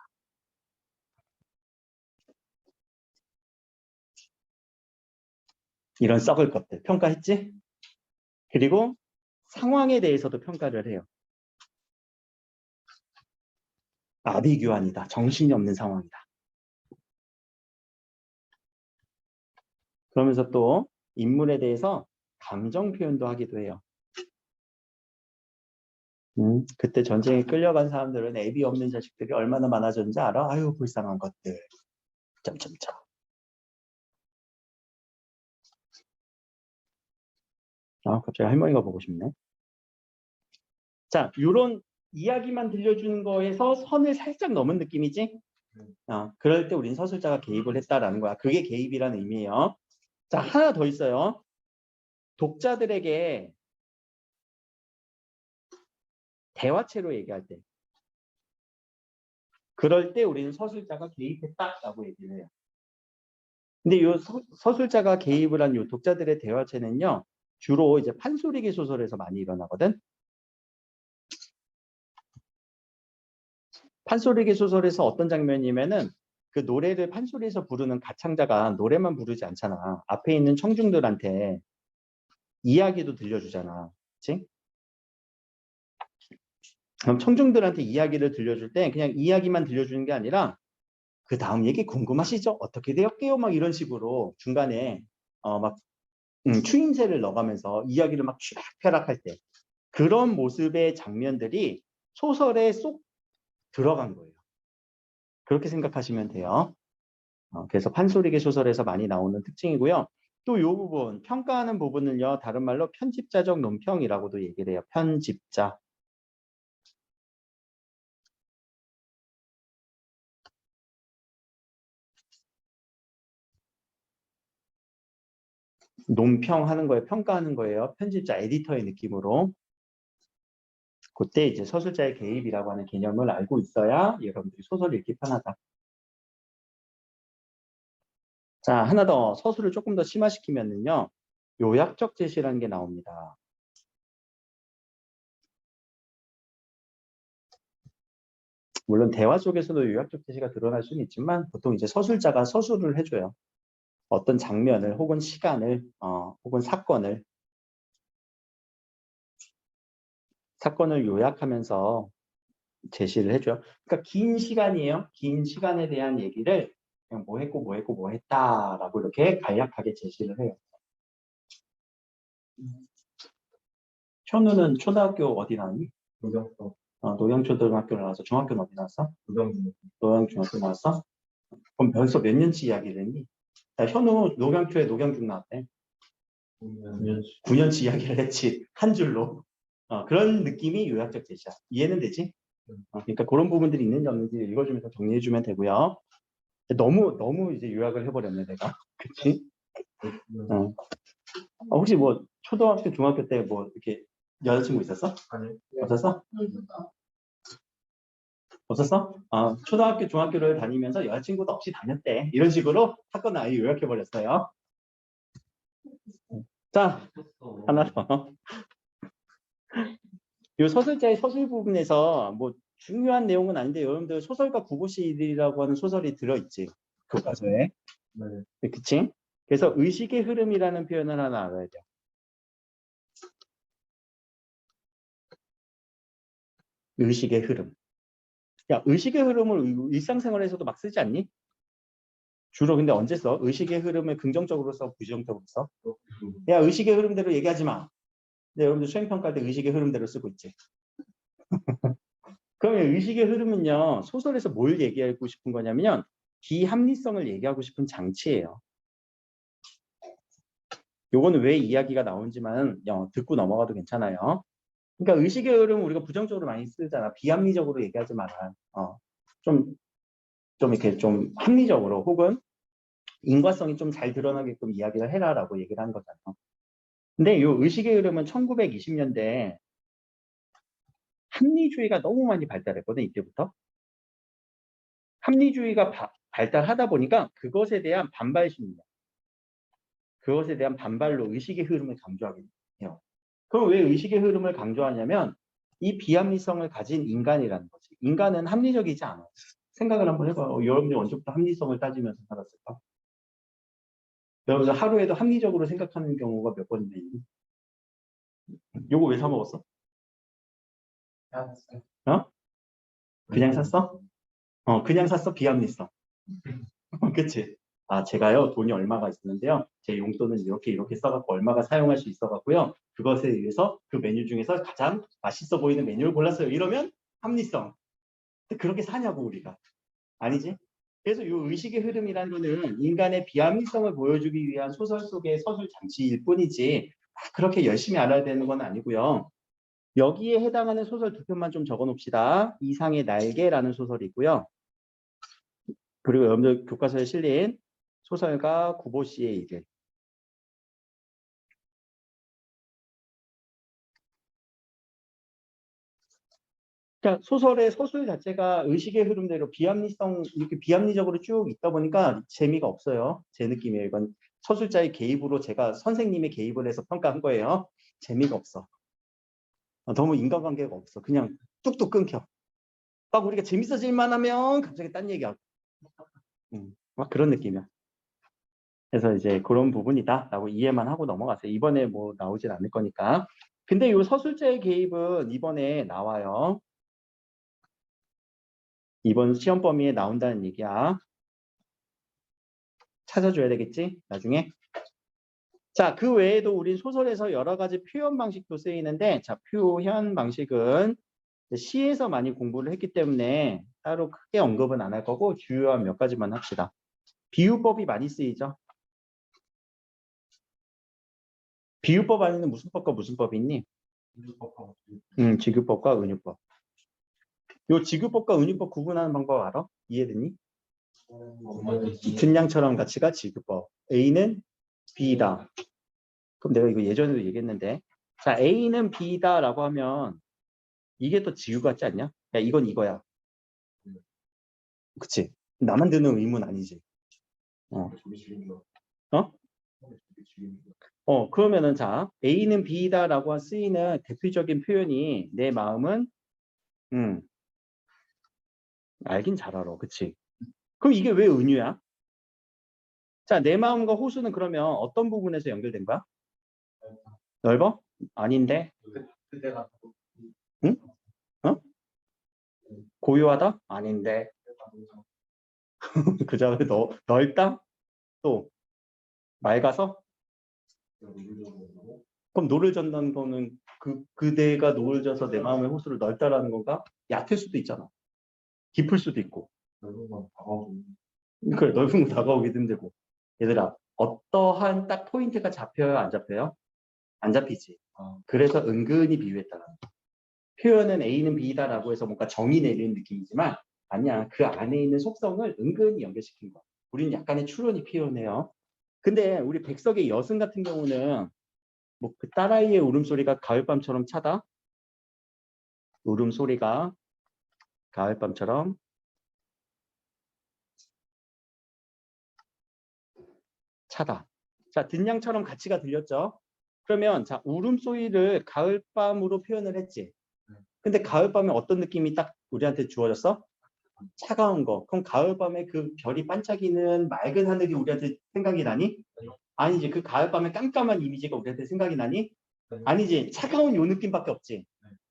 이런 썩을 것들 평가했지. 그리고 상황에 대해서도 평가를 해요. 아비규환이다. 정신이 없는 상황이다. 그러면서 또 인물에 대해서 감정 표현도 하기도 해요. 그때 전쟁에 끌려간 사람들은 애비 없는 자식들이 얼마나 많아졌는지 알아? 아유 불쌍한 것들. 점점점. 갑자기 할머니가 보고 싶네. 자, 이런 이야기만 들려주는 거에서 선을 살짝 넘은 느낌이지? 그럴 때 우린 서술자가 개입을 했다라는 거야. 그게 개입이라는 의미예요. 자, 하나 더 있어요. 독자들에게 대화체로 얘기할 때. 그럴 때 우리는 서술자가 개입했다라고 얘기를 해요. 근데 이 서술자가 개입을 한 이 독자들의 대화체는요. 주로 이제 판소리기 소설에서 많이 일어나거든. 판소리기 소설에서 어떤 장면이면은 그 노래를 판소리에서 부르는 가창자가 노래만 부르지 않잖아. 앞에 있는 청중들한테 이야기도 들려주잖아. 그치? 그럼 청중들한테 이야기를 들려줄 때 그냥 이야기만 들려주는 게 아니라 그 다음 얘기 궁금하시죠? 어떻게 되었게요? 막 이런 식으로 중간에 막 추임새를 넣어가면서 이야기를 막 쥐락펴락할 때 그런 모습의 장면들이 소설에 쏙 들어간 거예요. 그렇게 생각하시면 돼요. 그래서 판소리계 소설에서 많이 나오는 특징이고요. 또 이 부분, 평가하는 부분은요. 다른 말로 편집자적 논평이라고도 얘기를 해요. 편집자. 논평하는 거예요. 평가하는 거예요. 편집자, 에디터의 느낌으로. 그때 이제 서술자의 개입이라고 하는 개념을 알고 있어야 여러분들이 소설을 읽기 편하다. 자, 하나 더 서술을 조금 더 심화시키면은요. 요약적 제시라는 게 나옵니다. 물론 대화 속에서도 요약적 제시가 드러날 수는 있지만 보통 이제 서술자가 서술을 해줘요. 어떤 장면을 혹은 시간을 혹은 사건을 요약하면서 제시를 해줘요. 그러니까 긴 시간이에요. 긴 시간에 대한 얘기를 그냥 뭐 했고 뭐 했고 뭐 했다라고 이렇게 간략하게 제시를 해요. 현우는 초등학교 어디 나왔니? 노경초. 노영초등학교 나와서 중학교는 어디 나왔어? 노경중. 노영중학교 나왔어? 그럼 벌써 몇 년치 이야기를 했니? 자, 현우 노경초에 노경중 나왔대. 9년치 이야기를 했지. 한 줄로. 그런 느낌이 요약적 제시야. 이해는 되지? 그러니까 그런 부분들이 있는지 없는지 읽어주면서 정리해주면 되고요. 너무 이제 요약을 해버렸네, 내가. 그치? 혹시 뭐 초등학교, 중학교 때 뭐 이렇게 여자친구 있었어? 아니. 없었어? 없었어? 초등학교, 중학교를 다니면서 여자친구도 없이 다녔대. 이런 식으로 사건을 아예 요약해버렸어요. 자, 하나 더. 이 소설자의 서술 부분에서 뭐 중요한 내용은 아닌데 여러분들 소설가 구보시일이라고 하는 소설이 들어있지. 교과서에. 네. 그치? 그래서 의식의 흐름이라는 표현을 하나 알아야 돼요. 의식의 흐름. 야, 의식의 흐름을 일상생활에서도 막 쓰지 않니? 주로 근데 언제 써? 의식의 흐름을 긍정적으로 써? 부정적으로 써? 야, 의식의 흐름대로 얘기하지 마. 근데 여러분들 수행평가할 때 의식의 흐름대로 쓰고 있지. 그러면 의식의 흐름은요, 소설에서 뭘 얘기하고 싶은 거냐면 비합리성을 얘기하고 싶은 장치예요. 요거는 왜 이야기가 나온지만 듣고 넘어가도 괜찮아요. 그러니까 의식의 흐름은 우리가 부정적으로 많이 쓰잖아. 비합리적으로 얘기하지 마라. 좀 이렇게 좀 합리적으로 혹은 인과성이 좀 잘 드러나게끔 이야기를 해라라고 얘기를 하는 거잖아. 근데 이 의식의 흐름은 1920년대 합리주의가 너무 많이 발달했거든, 이때부터. 합리주의가 발달하다 보니까 그것에 대한 반발 심리, 그것에 대한 반발로 의식의 흐름을 강조하게 돼요. 그럼 왜 의식의 흐름을 강조하냐면 이 비합리성을 가진 인간이라는 거지. 인간은 합리적이지 않아. 생각을 한번 해봐. 여러분들이 언제부터 합리성을 따지면서 살았을까? 여러분들 하루에도 합리적으로 생각하는 경우가 몇 번인데 요거 왜 사 먹었어? 어? 그냥 샀어? 그냥 샀어? 비합리성. 그치? 제가요, 돈이 얼마가 있었는데요. 제 용돈은 이렇게 써갖고 얼마가 사용할 수 있어갖고요. 그것에 의해서 그 메뉴 중에서 가장 맛있어 보이는 메뉴를 골랐어요. 이러면 합리성. 근데 그렇게 사냐고, 우리가. 아니지? 그래서 이 의식의 흐름이라는 거는 인간의 비합리성을 보여주기 위한 소설 속의 서술 장치일 뿐이지 그렇게 열심히 알아야 되는 건 아니고요. 여기에 해당하는 소설 두 편만 좀 적어 놓읍시다. 이상의 날개라는 소설이 있고요. 그리고 여러분들 교과서에 실린 소설가 구보씨의 일을. 그러니까 소설의 서술 자체가 의식의 흐름대로 이렇게 비합리적으로 쭉 있다 보니까 재미가 없어요. 제 느낌이에요. 이건 서술자의 개입으로 제가 선생님의 개입을 해서 평가한 거예요. 재미가 없어. 너무 인간관계가 없어. 그냥 뚝뚝 끊겨. 막 우리가 재밌어질 만하면 갑자기 딴 얘기하고. 막 그런 느낌이야. 그래서 이제 그런 부분이다라고 이해만 하고 넘어갔어요. 이번에 뭐 나오진 않을 거니까. 근데 이 서술자의 개입은 이번에 나와요. 이번 시험 범위에 나온다는 얘기야. 찾아줘야 되겠지? 나중에. 자, 그 외에도 우리 소설에서 여러 가지 표현 방식도 쓰이는데, 자, 표현 방식은 시에서 많이 공부를 했기 때문에 따로 크게 언급은 안 할 거고 주요한 몇 가지만 합시다. 비유법이 많이 쓰이죠. 비유법 아니면 무슨 법과 무슨 법이 있니? 지규법과 은유법. 요 지규법과 은유법 구분하는 방법 알아? 이해되니? 분량처럼 가치가 지규법. A는 B다. 그럼 내가 이거 예전에도 얘기했는데, 자, A는 B다라고 하면 이게 더 지유 같지 않냐? 야, 이건 이거야. 그치? 나만 드는 의문 아니지? 어? 그러면은 자, A는 B다라고 쓰이는 대표적인 표현이 내 마음은 알긴 잘 알아. 그치? 그럼 이게 왜 은유야? 자, 내 마음과 호수는 그러면 어떤 부분에서 연결된 거야? 넓어? 아닌데? 응? 어? 고요하다? 아닌데? 그죠? 넓다? 또 맑아서? 그럼 노를 젓는 거는 그대가 노를 져서 내 마음의 호수를 넓다라는 건가? 얕을 수도 있잖아. 깊을 수도 있고. 넓은 건 다가오고. 그래, 넓은 거 다가오기도 힘들고. 얘들아, 어떠한 딱 포인트가 잡혀요? 안 잡혀요? 안 잡히지. 그래서 은근히 비유했다는 거. 표현은 A는 B다라고 해서 뭔가 정의 내리는 느낌이지만 아니야. 그 안에 있는 속성을 은근히 연결시킨 거야. 우리는 약간의 추론이 필요해요. 근데 우리 백석의 여승 같은 경우는 뭐 그 딸아이의 울음소리가 가을밤처럼 차다. 울음소리가 가을밤처럼 차다. 자, 듣냥처럼 가치가 들렸죠? 그러면 자, 울음소리를 가을밤으로 표현을 했지. 근데 가을밤에 어떤 느낌이 딱 우리한테 주어졌어? 차가운 거. 그럼 가을밤에 그 별이 반짝이는 맑은 하늘이 우리한테 생각이 나니? 아니지. 그 가을밤에 깜깜한 이미지가 우리한테 생각이 나니? 아니지. 차가운 요 느낌밖에 없지.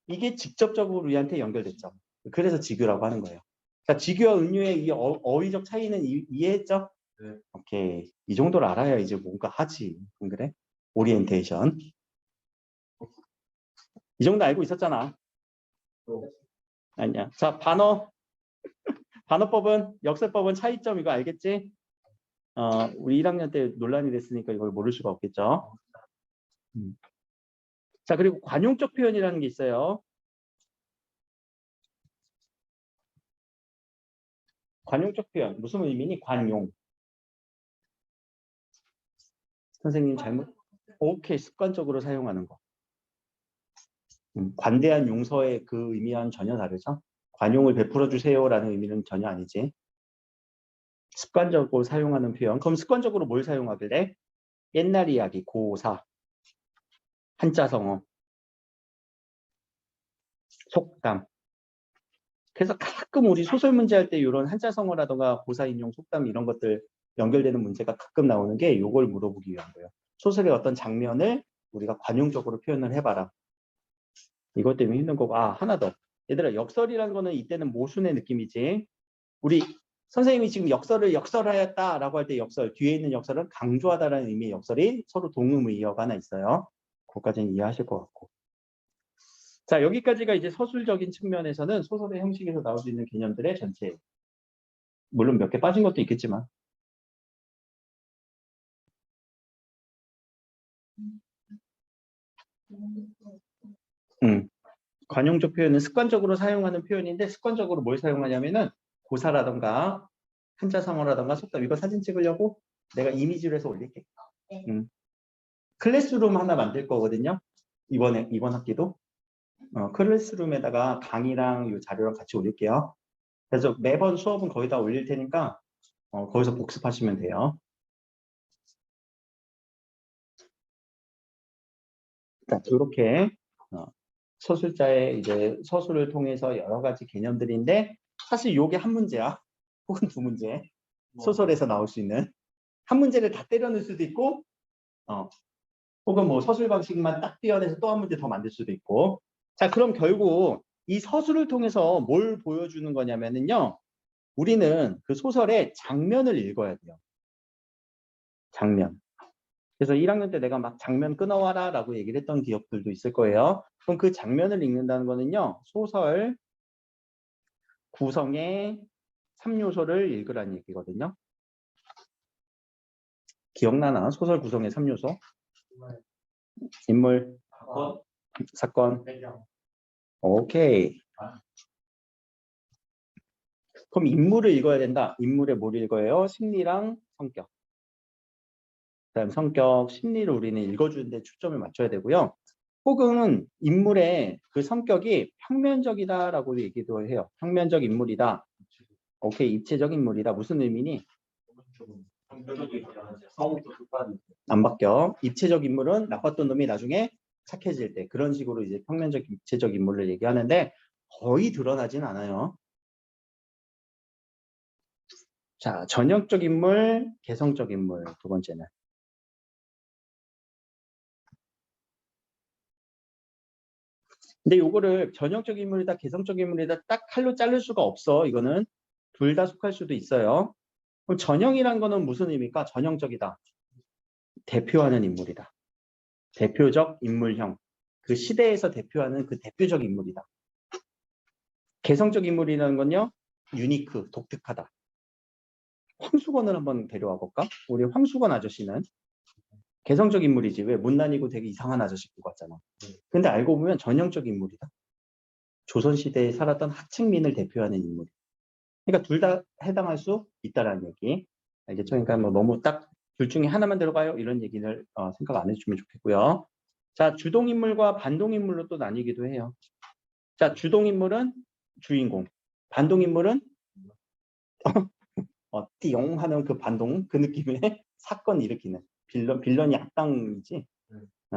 이게 직접적으로 우리한테 연결됐죠. 그래서 지교라고 하는 거예요. 자, 지교와 은유의 이 어휘적 차이는 이해했죠? 네. 오케이. 이 정도를 알아야 이제 뭔가 하지. 안 그래? 오리엔테이션. 이 정도 알고 있었잖아. 아니야. 자, 반어법은, 역설법은 차이점 이거 알겠지? 우리 1학년 때 논란이 됐으니까 이걸 모를 수가 없겠죠. 자, 그리고 관용적 표현이라는 게 있어요. 관용적 표현. 무슨 의미니? 관용. 선생님 잘못. 오케이. 습관적으로 사용하는 거. 관대한 용서의 그 의미와는 전혀 다르죠. 관용을 베풀어 주세요라는 의미는 전혀 아니지. 습관적으로 사용하는 표현. 그럼 습관적으로 뭘 사용하길래? 옛날 이야기, 고사, 한자성어, 속담. 그래서 가끔 우리 소설 문제 할 때 이런 한자성어라던가 고사 인용, 속담 이런 것들 연결되는 문제가 가끔 나오는 게 이걸 물어보기 위한 거예요. 소설의 어떤 장면을 우리가 관용적으로 표현을 해봐라. 이것 때문에 힘든 거고. 아, 하나 더. 얘들아, 역설이라는 거는 이때는 모순의 느낌이지. 우리 선생님이 지금 역설을 역설하였다라고 할 때 역설, 뒤에 있는 역설은 강조하다라는 의미의 역설이 서로 동음의어가 하나 있어요. 그것까지는 이해하실 것 같고. 자, 여기까지가 이제 서술적인 측면에서는 소설의 형식에서 나올 수 있는 개념들의 전체. 물론 몇 개 빠진 것도 있겠지만. 관용적 표현은 습관적으로 사용하는 표현인데 습관적으로 뭘 사용하냐면은 고사라던가 한자성어라던가 속담 이거 사진 찍으려고 내가 이미지로 해서 올릴게. 클래스룸 하나 만들 거거든요. 이번 학기도. 클래스룸에다가 강의랑 이 자료랑 같이 올릴게요. 그래서 매번 수업은 거기다 올릴 테니까 거기서 복습하시면 돼요. 자, 이렇게 서술자의 이제 서술을 통해서 여러 가지 개념들인데 사실 이게 한 문제야. 혹은 두 문제. 소설에서 나올 수 있는 한 문제를 다 때려 넣을 수도 있고 혹은 뭐 서술 방식만 딱 띄어내서 또 한 문제 더 만들 수도 있고. 자, 그럼 결국 이 서술을 통해서 뭘 보여주는 거냐면은요. 우리는 그 소설의 장면을 읽어야 돼요. 장면. 그래서 1학년 때 내가 막 장면 끊어와라 라고 얘기를 했던 기억들도 있을 거예요. 그럼 그 장면을 읽는다는 거는요. 소설 구성의 3요소를 읽으라는 얘기거든요. 기억나나? 소설 구성의 3요소. 인물, 사건. 오케이. 그럼 인물을 읽어야 된다. 인물의 뭘 읽어요? 심리랑 성격. 그다음 성격, 심리를 우리는 읽어주는데 초점을 맞춰야 되고요. 혹은 인물의 그 성격이 평면적이다라고 얘기도 해요. 평면적 인물이다. 오케이, 입체적 인물이다. 무슨 의미니? 안 바뀌어. 입체적 인물은 나빴던 놈이 나중에 착해질 때 그런 식으로 이제 평면적 입체적 인물을 얘기하는데 거의 드러나진 않아요. 자, 전형적 인물, 개성적 인물 두 번째는. 근데 요거를 전형적 인물이다, 개성적 인물이다 딱 칼로 자를 수가 없어. 이거는 둘 다 속할 수도 있어요. 그럼 전형이란 거는 무슨 의미입니까? 전형적이다. 대표하는 인물이다. 대표적 인물형. 그 시대에서 대표하는 그 대표적 인물이다. 개성적 인물이라는 건요. 유니크, 독특하다. 황수건을 한번 데려와 볼까? 우리 황수건 아저씨는 개성적 인물이지. 왜? 못난이고 되게 이상한 아저씨 보고 왔잖아. 근데 알고 보면 전형적 인물이다. 조선시대에 살았던 하층민을 대표하는 인물. 그러니까 둘 다 해당할 수 있다라는 얘기. 알겠죠? 그러니까 뭐 너무 딱 둘 중에 하나만 들어가요. 이런 얘기를 생각 안 해주면 좋겠고요. 자, 주동인물과 반동인물로 또 나뉘기도 해요. 자, 주동인물은 주인공. 반동인물은 띠용 하는 그 반동, 그 느낌의 사건 일으키는. 빌런이 악당이지.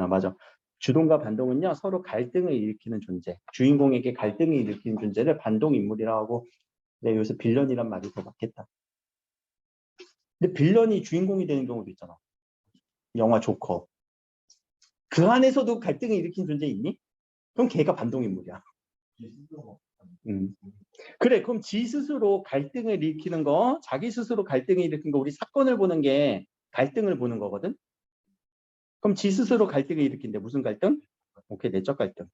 맞아. 주동과 반동은요, 서로 갈등을 일으키는 존재. 주인공에게 갈등을 일으키는 존재를 반동인물이라고 하고, 네, 요새 빌런이란 말이 더 맞겠다. 근데 빌런이 주인공이 되는 경우도 있잖아. 영화 조커. 그 안에서도 갈등을 일으키는 존재 있니? 그럼 걔가 반동인물이야. 그래, 그럼 지 스스로 갈등을 일으키는 거, 자기 스스로 갈등을 일으킨 거, 우리 사건을 보는 게 갈등을 보는 거거든? 그럼 지 스스로 갈등을 일으킨대. 무슨 갈등? 오케이, 내적 갈등.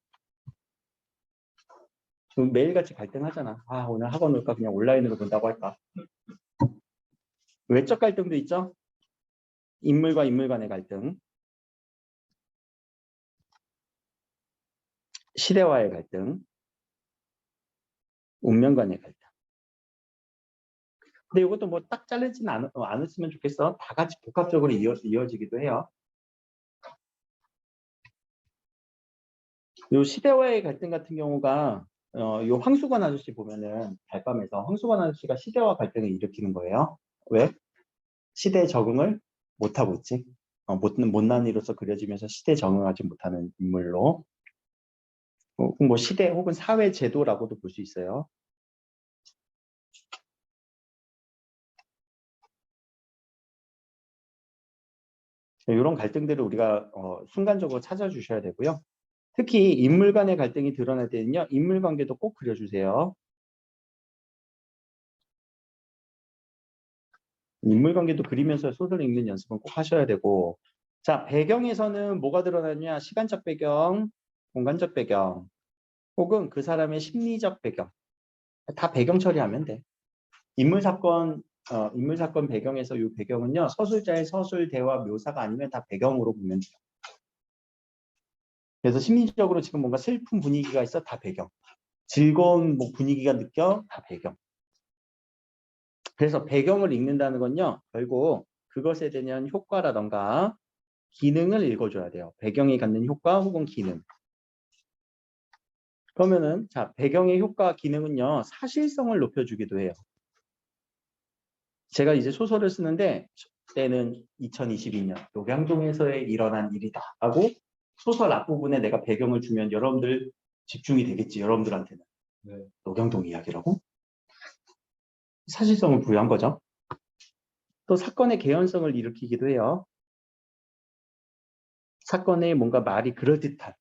매일같이 갈등하잖아. 아, 오늘 학원 올까? 그냥 온라인으로 본다고 할까? 외적 갈등도 있죠? 인물과 인물 간의 갈등. 시대와의 갈등. 운명 간의 갈등. 근데 이것도 뭐 딱 자르지는 않았으면 좋겠어. 다 같이 복합적으로 이어지기도 해요. 요 시대와의 갈등 같은 경우가 요 황수관 아저씨 보면은 달밤에서 황수관 아저씨가 시대와 갈등을 일으키는 거예요. 왜? 시대에 적응을 못하고 있지. 못난이로서 그려지면서 시대에 적응하지 못하는 인물로 뭐 시대 혹은 사회 제도라고도 볼 수 있어요. 이런 갈등들을 우리가 순간적으로 찾아주셔야 되고요. 특히 인물 간의 갈등이 드러날 때는요. 인물 관계도 꼭 그려주세요. 인물 관계도 그리면서 소설을 읽는 연습은 꼭 하셔야 되고 자, 배경에서는 뭐가 드러나냐? 시간적 배경, 공간적 배경 혹은 그 사람의 심리적 배경 다 배경 처리하면 돼. 인물 사건 배경에서 이 배경은요. 서술자의 서술, 대화, 묘사가 아니면 다 배경으로 보면 돼요. 그래서 심리적으로 지금 뭔가 슬픈 분위기가 있어 다 배경. 즐거운 뭐 분위기가 느껴 다 배경. 그래서 배경을 읽는다는 건요. 결국 그것에 대한 효과라던가 기능을 읽어줘야 돼요. 배경이 갖는 효과 혹은 기능. 그러면은 자 배경의 효과 기능은요. 사실성을 높여주기도 해요. 제가 이제 소설을 쓰는데 때는 2022년 녹양동에서의 일어난 일이다 하고 소설 앞부분에 내가 배경을 주면 여러분들 집중이 되겠지. 여러분들한테는. 네. 녹양동 이야기라고? 사실성을 부여한 거죠. 또 사건의 개연성을 일으키기도 해요. 사건에 뭔가 말이 그럴듯한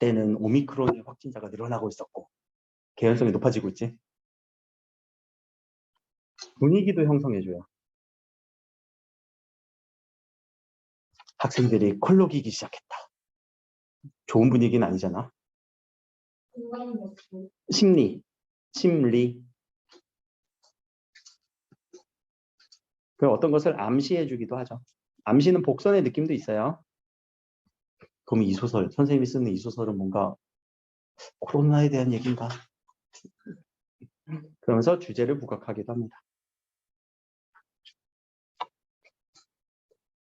때는 오미크론의 확진자가 늘어나고 있었고 개연성이 높아지고 있지. 분위기도 형성해줘요. 학생들이 콜록이기 시작했다. 좋은 분위기는 아니잖아. 심리. 그 어떤 것을 암시해주기도 하죠. 암시는 복선의 느낌도 있어요. 그럼 이 소설, 선생님이 쓰는 이 소설은 뭔가 코로나에 대한 얘기인가? 그러면서 주제를 부각하기도 합니다.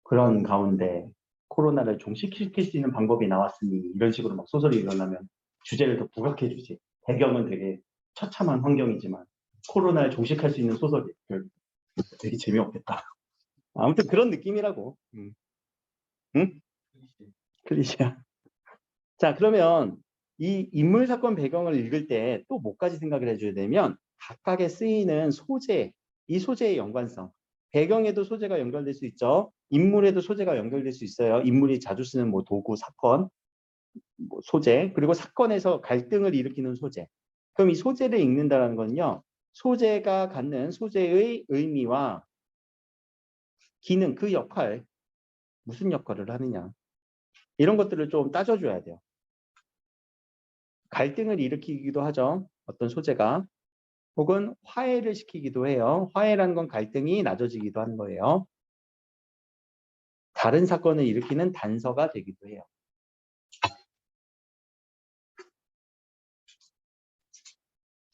그런 가운데 코로나를 종식시킬 수 있는 방법이 나왔으니 이런 식으로 막 소설이 일어나면 주제를 더 부각해 주지. 배경은 되게 처참한 환경이지만 코로나를 종식할 수 있는 소설이 되게 재미없겠다. 아무튼 그런 느낌이라고. 응? 클리셰야. 자, 그러면 이 인물 사건 배경을 읽을 때 또 뭐까지 생각을 해줘야 되면 각각에 쓰이는 소재, 이 소재의 연관성. 배경에도 소재가 연결될 수 있죠. 인물에도 소재가 연결될 수 있어요. 인물이 자주 쓰는 뭐 도구, 사건, 뭐 소재, 그리고 사건에서 갈등을 일으키는 소재. 그럼 이 소재를 읽는다는 건요. 소재가 갖는 소재의 의미와 기능, 그 역할, 무슨 역할을 하느냐. 이런 것들을 좀 따져줘야 돼요. 갈등을 일으키기도 하죠. 어떤 소재가. 혹은 화해를 시키기도 해요. 화해라는 건 갈등이 낮아지기도 하는 거예요. 다른 사건을 일으키는 단서가 되기도 해요.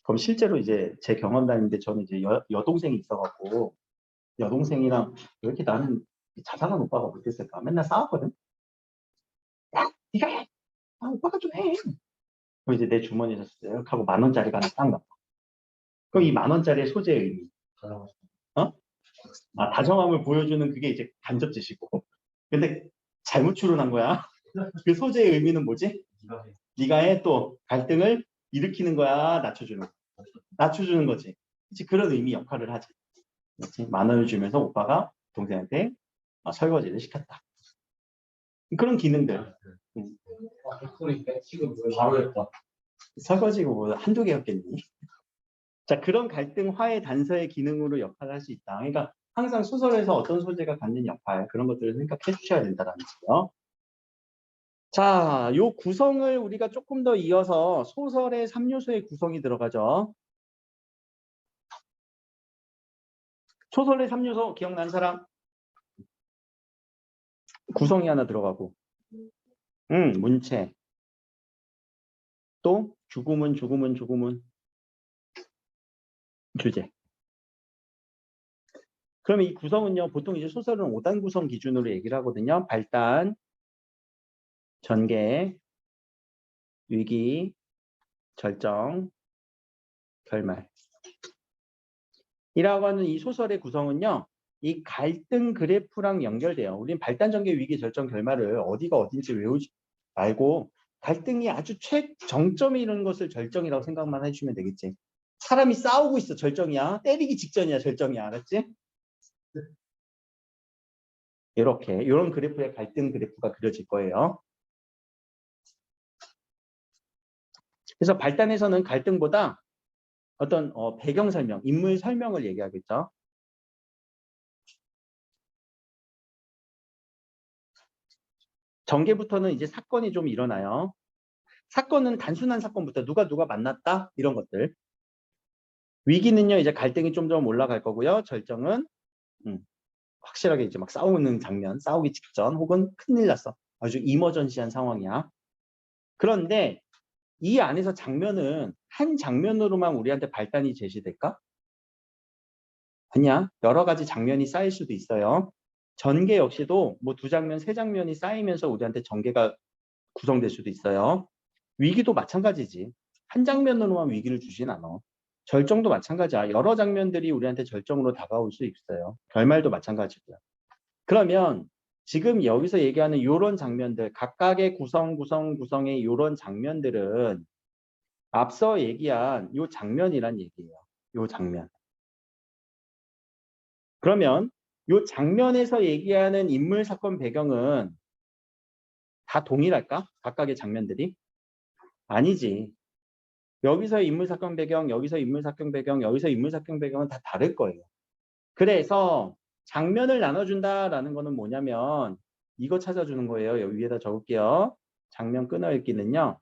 그럼 실제로 이제 제 경험담인데 저는 이제 여동생이 있어갖고 여동생이랑 왜 이렇게 나는 자상한 오빠가 못했을까? 맨날 싸웠거든. 야, 네가 해. 아, 오빠가 좀 해. 그럼 이제 내 주머니에서 쓱 하고 10,000원짜리가 하나 딱 나와. 그럼 이 10,000원짜리의 소재의 의미. 어? 아, 다정함을 보여주는 그게 이제 간접짓이고. 근데 잘못 추론한 거야. 그 소재의 의미는 뭐지? 네가 해. 또 갈등을 일으키는 거야. 낮춰주는 거. 낮춰주는 거지. 그치? 그런 의미 역할을 하지. 그치? 10,000원을 주면서 오빠가 동생한테 설거지를 시켰다. 그런 기능들. 지금 바로 했다. 설거지가 뭐 한두 개였겠니? 자, 그런 갈등 화해 단서의 기능으로 역할을 할 수 있다. 그러니까 항상 소설에서 어떤 소재가 갖는 역할, 그런 것들을 생각해 주셔야 된다는 거죠. 자, 요 구성을 우리가 조금 더 이어서 소설의 3요소의 구성이 들어가죠. 소설의 3요소 기억나는 사람? 구성이 하나 들어가고. 문체. 또 죽음은 주제. 그러면 이 구성은요, 보통 이제 소설은 5단 구성 기준으로 얘기를 하거든요. 발단, 전개, 위기, 절정, 결말. 이라고 하는 이 소설의 구성은요, 이 갈등 그래프랑 연결돼요. 우린 발단, 전개, 위기, 절정, 결말을 어디가 어딘지 외우지 말고 갈등이 아주 최정점에 이르는 것을 절정이라고 생각만 해주면 되겠지. 사람이 싸우고 있어, 절정이야. 때리기 직전이야, 절정이야. 알았지? 이렇게 이런 그래프의 갈등 그래프가 그려질 거예요. 그래서 발단에서는 갈등보다 어떤 배경 설명, 인물 설명을 얘기하겠죠. 전개부터는 이제 사건이 좀 일어나요. 사건은 단순한 사건부터 누가 만났다 이런 것들. 위기는요 이제 갈등이 좀 올라갈 거고요. 절정은 확실하게 이제 막 싸우는 장면, 싸우기 직전 혹은 큰일 났어. 아주 이머전시한 상황이야. 그런데 이 안에서 장면은 한 장면으로만 우리한테 발단이 제시될까? 아니야. 여러 가지 장면이 쌓일 수도 있어요. 전개 역시도 뭐 2장면, 3장면이 쌓이면서 우리한테 전개가 구성될 수도 있어요. 위기도 마찬가지지. 한 장면으로만 위기를 주진 않아. 절정도 마찬가지야. 여러 장면들이 우리한테 절정으로 다가올 수 있어요. 결말도 마찬가지고요. 그러면 지금 여기서 얘기하는 이런 장면들, 각각의 구성의 이런 장면들은 앞서 얘기한 이 장면이란 얘기예요. 이 장면. 그러면 이 장면에서 얘기하는 인물, 사건, 배경은 다 동일할까? 각각의 장면들이? 아니지. 여기서 인물, 사건, 배경, 여기서 인물, 사건, 배경, 여기서 인물, 사건, 배경은 다 다를 거예요. 그래서 장면을 나눠준다라는 거는 뭐냐면 이거 찾아주는 거예요. 여기 위에다 적을게요. 장면 끊어읽기는요.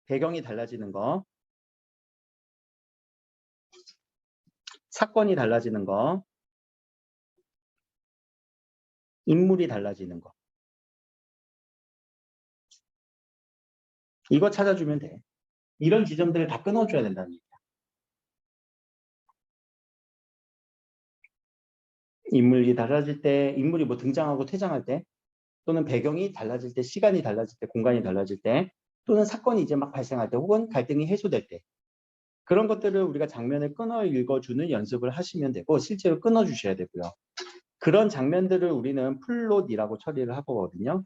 배경이 달라지는 거, 사건이 달라지는 거, 인물이 달라지는 거. 이거 찾아주면 돼. 이런 지점들을 다 끊어줘야 된다는 얘기야. 인물이 달라질 때, 인물이 뭐 등장하고 퇴장할 때, 또는 배경이 달라질 때, 시간이 달라질 때, 공간이 달라질 때, 또는 사건이 이제 막 발생할 때, 혹은 갈등이 해소될 때, 그런 것들을 우리가 장면을 끊어 읽어주는 연습을 하시면 되고 실제로 끊어주셔야 되고요. 그런 장면들을 우리는 플롯이라고 처리를 하거든요.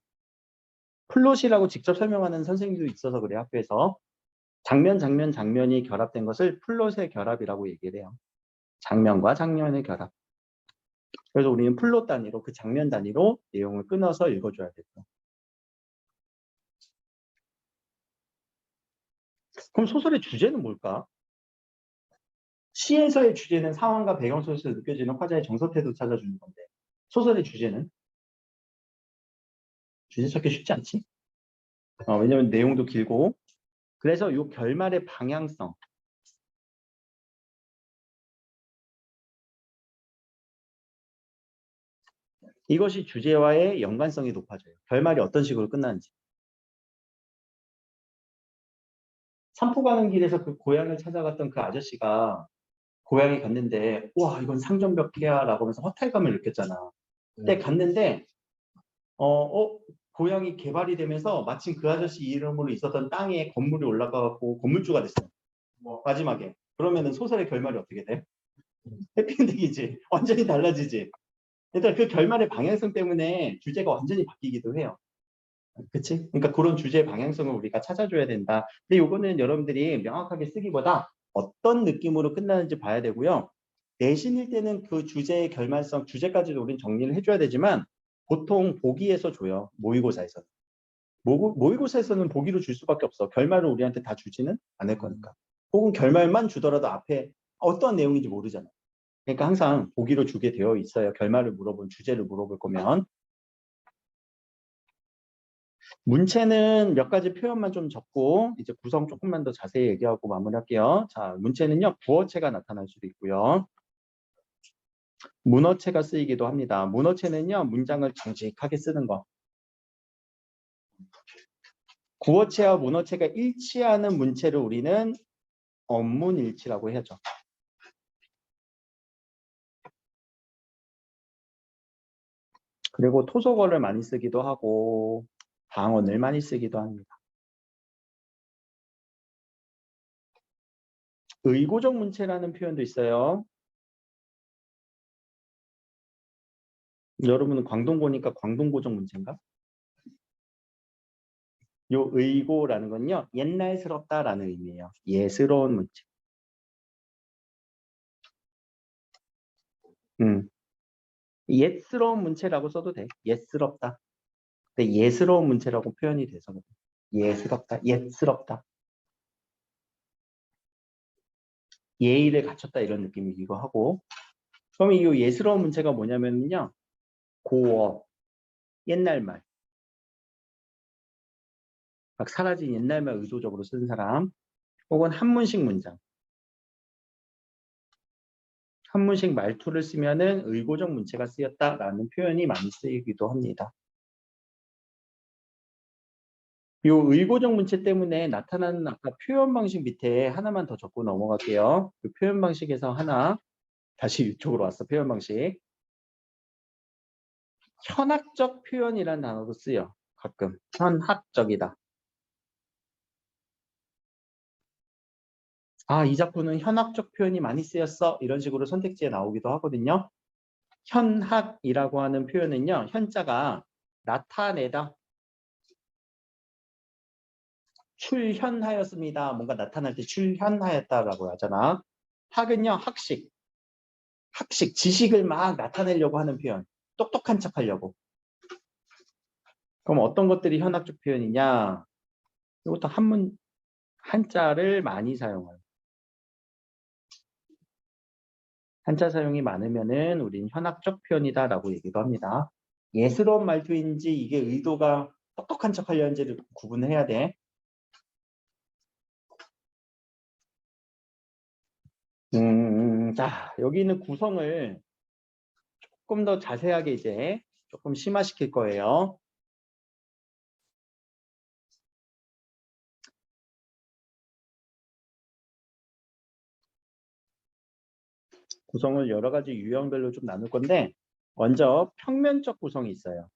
플롯이라고 직접 설명하는 선생님도 있어서 그래요. 학교에서. 장면이 결합된 것을 플롯의 결합이라고 얘기를 해요. 장면과 장면의 결합. 그래서 우리는 플롯 단위로 그 장면 단위로 내용을 끊어서 읽어줘야 되고. 그럼 소설의 주제는 뭘까? 시에서의 주제는 상황과 배경 속에서 느껴지는 화자의 정서태도 찾아주는 건데 소설의 주제는? 주제 찾기 쉽지 않지? 왜냐면 내용도 길고 그래서 이 결말의 방향성 이것이 주제와의 연관성이 높아져요. 결말이 어떤 식으로 끝나는지. 산포 가는 길에서 그 고향을 찾아갔던 그 아저씨가 고향에 갔는데 와 이건 상점벽이야 라고 하면서 허탈감을 느꼈잖아. 근데 갔는데 고향이 개발이 되면서 마침 그 아저씨 이름으로 있었던 땅에 건물이 올라가고 건물주가 됐어. 마지막에. 그러면은 소설의 결말이 어떻게 돼? 해피엔딩이지. 완전히 달라지지. 일단 그 결말의 방향성 때문에 주제가 완전히 바뀌기도 해요. 그치? 그러니까 그런 주제의 방향성을 우리가 찾아줘야 된다. 근데 요거는 여러분들이 명확하게 쓰기보다 어떤 느낌으로 끝나는지 봐야 되고요. 내신일 때는 그 주제의 결말성, 주제까지도 우린 정리를 해줘야 되지만 보통 보기에서 줘요. 모의고사에서. 모의고사에서는 보기로 줄 수밖에 없어. 결말을 우리한테 다 주지는 않을 거니까. 혹은 결말만 주더라도 앞에 어떤 내용인지 모르잖아. 그러니까 항상 보기로 주게 되어 있어요. 결말을 물어본 주제를 물어볼 거면. 문체는 몇 가지 표현만 좀 적고 이제 구성 조금만 더 자세히 얘기하고 마무리할게요. 자, 문체는요. 부어체가 나타날 수도 있고요. 문어체가 쓰이기도 합니다. 문어체는요. 문장을 정직하게 쓰는 거. 구어체와 문어체가 일치하는 문체를 우리는 언문일치라고 해야죠. 그리고 토속어를 많이 쓰기도 하고 방언을 많이 쓰기도 합니다. 의고적 문체라는 표현도 있어요. 여러분은 광동고니까 광동고적 문체인가? 요 의고라는 건요. 옛날스럽다라는 의미예요. 예스러운 문체. 옛스러운 문체라고 써도 돼. 옛스럽다. 근데 예스러운 문체라고 표현이 돼서 그래. 예스럽다. 옛스럽다. 예의를 갖췄다 이런 느낌이기도 하고. 그러면 이 예스러운 문체가 뭐냐면요. 고어, 옛날말. 막 사라진 옛날말 의도적으로 쓴 사람. 혹은 한문식 문장. 한문식 말투를 쓰면은 의고적 문체가 쓰였다라는 표현이 많이 쓰이기도 합니다. 이 의고적 문체 때문에 나타나는 아까 표현 방식 밑에 하나만 더 적고 넘어갈게요. 그 표현 방식에서 하나 다시 이쪽으로 왔어. 표현 방식. 현학적 표현이라는 단어도 쓰여. 가끔. 현학적이다. 아, 이 작품은 현학적 표현이 많이 쓰였어. 이런 식으로 선택지에 나오기도 하거든요. 현학이라고 하는 표현은요. 현자가 나타내다. 출현하였습니다. 뭔가 나타날 때 출현하였다라고 하잖아. 학은요. 학식. 학식, 지식을 막 나타내려고 하는 표현. 똑똑한 척 하려고. 그럼 어떤 것들이 현학적 표현이냐? 이것도 한자를 많이 사용해요. 한자 사용이 많으면은 우린 현학적 표현이다라고 얘기도 합니다. 예스러운 말투인지 이게 의도가 똑똑한 척 하려는지를 구분해야 돼. 자, 여기 있는 구성을 조금 더 자세하게 이제 조금 심화시킬 거예요. 구성을 여러 가지 유형별로 좀 나눌 건데 먼저 평면적 구성이 있어요.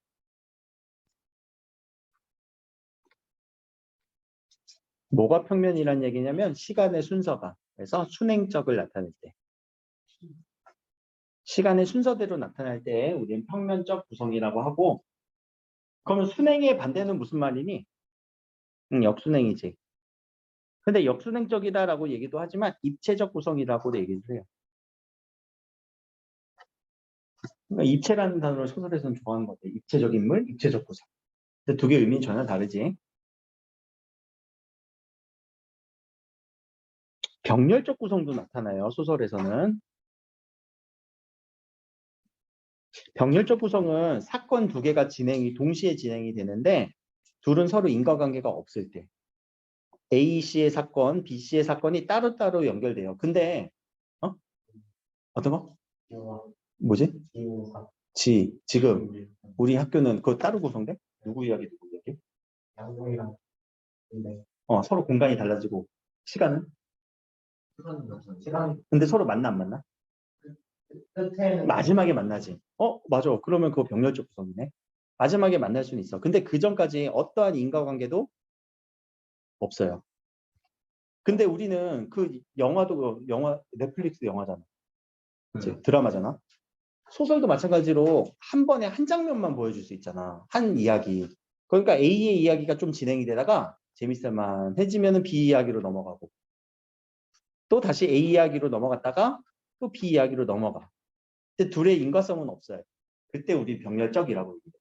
뭐가 평면이란 얘기냐면 시간의 순서가. 그래서 순행적을 나타낼 때. 시간의 순서대로 나타날 때 우리는 평면적 구성이라고 하고 그러면 순행의 반대는 무슨 말이니? 역순행이지. 근데 역순행적이다라고 얘기도 하지만 입체적 구성이라고도 얘기를 해요. 그러니까 입체라는 단어를 소설에서는 좋아하는 것 같아요. 입체적 인물, 입체적 구성. 근데 두 개의 의미는 전혀 다르지. 병렬적 구성도 나타나요. 소설에서는. 병렬적 구성은 사건 두 개가 동시에 진행이 되는데 둘은 서로 인과관계가 없을 때. A씨의 사건, B씨의 사건이 따로따로 연결돼요. 근데 어떤 거? 뭐지? 지금 우리 학교는 그거 따로 구성돼? 누구 이야기 누구 이야기? 양동이랑 근데 서로 공간이 달라지고 시간은? 시간 근데 서로 만나 안 만나? 끝에는 마지막에 만나지. 맞아. 그러면 그거 병렬적 구성이네. 마지막에 만날 수는 있어. 근데 그 전까지 어떠한 인과관계도 없어요. 근데 우리는 그 영화도 넷플릭스 영화잖아. 그치? 드라마잖아. 소설도 마찬가지로 한 번에 한 장면만 보여줄 수 있잖아. 한 이야기. 그러니까 A의 이야기가 좀 진행이 되다가 재밌을만 해지면은 B 이야기로 넘어가고 또 다시 A 이야기로 넘어갔다가 또 B 이야기로 넘어가. 근데 둘의 인과성은 없어요. 그때 우리 병렬적이라고 얘기해.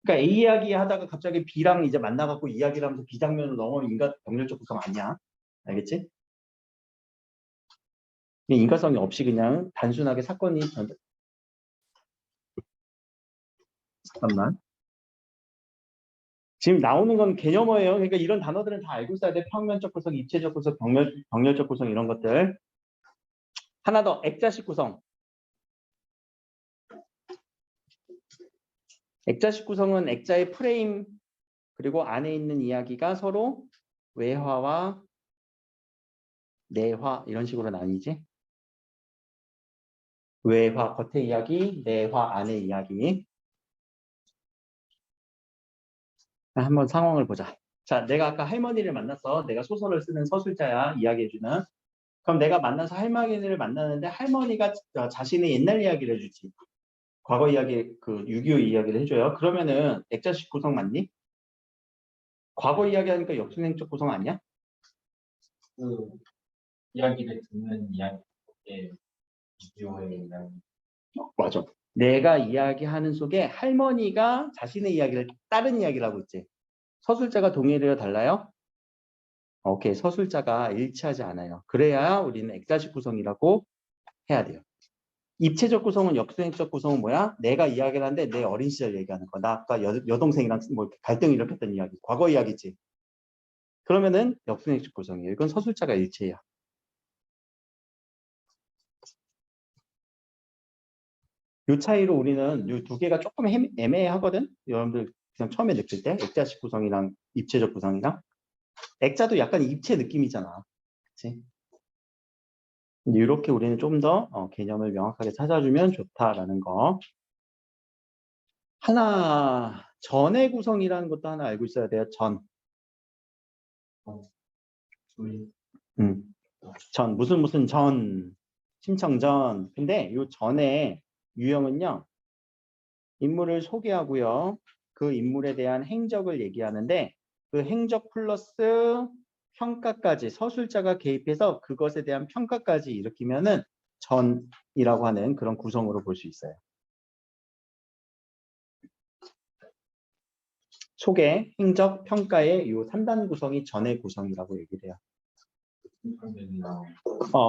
그러니까 A 이야기 하다가 갑자기 B랑 이제 만나갖고 이야기를 하면서 B 장면으로 넘어오면 병렬적 구성 아니야. 알겠지? 인과성이 없이 그냥 단순하게 사건이 잠깐만. 지금 나오는 건 개념어예요. 그러니까 이런 단어들은 다 알고 있어야 돼. 평면적 구성, 입체적 구성, 병렬적 구성 이런 것들. 하나 더, 액자식 구성. 액자식 구성은 액자의 프레임 그리고 안에 있는 이야기가 서로 외화와 내화 이런 식으로 나뉘지. 외화, 겉의 이야기, 내화, 안의 이야기. 한번 상황을 보자. 자, 내가 아까 할머니를 만났어. 내가 소설을 쓰는 서술자야. 이야기해주는. 그럼 내가 만나서 할머니를 만나는데 할머니가 자신의 옛날 이야기를 해주지. 과거 이야기, 그 6.25 이야기를 해줘요. 그러면은 액자식 구성 맞니? 과거 이야기하니까 역순행적 구성 아니야? 그 이야기를 듣는 이야기에 비디오에 이야기 맞아. 내가 이야기하는 속에 할머니가 자신의 이야기를 다른 이야기를 하고 있지. 서술자가 동일해요? 달라요? 오케이. 서술자가 일치하지 않아요. 그래야 우리는 액자식 구성이라고 해야 돼요. 입체적 구성은 역수행적 구성은 뭐야? 내가 이야기를 하는데 내 어린 시절 얘기하는 거. 나 아까 여동생이랑 뭐 갈등 일으켰던 이야기. 과거 이야기지. 그러면은 역수행적 구성이에요. 이건 서술자가 일치해요. 이 차이로 우리는 이 두 개가 조금 애매하거든? 여러분들 그냥 처음에 느낄 때 액자식 구성이랑 입체적 구성이랑 액자도 약간 입체 느낌이잖아. 그치? 이렇게 우리는 좀 더 개념을 명확하게 찾아주면 좋다라는 거. 하나, 전의 구성이라는 것도 하나 알고 있어야 돼요. 전. 우리 전. 무슨 전. 심청전. 근데 이 전의 유형은요. 인물을 소개하고요. 그 인물에 대한 행적을 얘기하는데 그 행적 플러스 평가까지 서술자가 개입해서 그것에 대한 평가까지 일으키면은 전이라고 하는 그런 구성으로 볼 수 있어요. 소개, 행적, 평가의 이 3단 구성이 전의 구성이라고 얘기를 해요.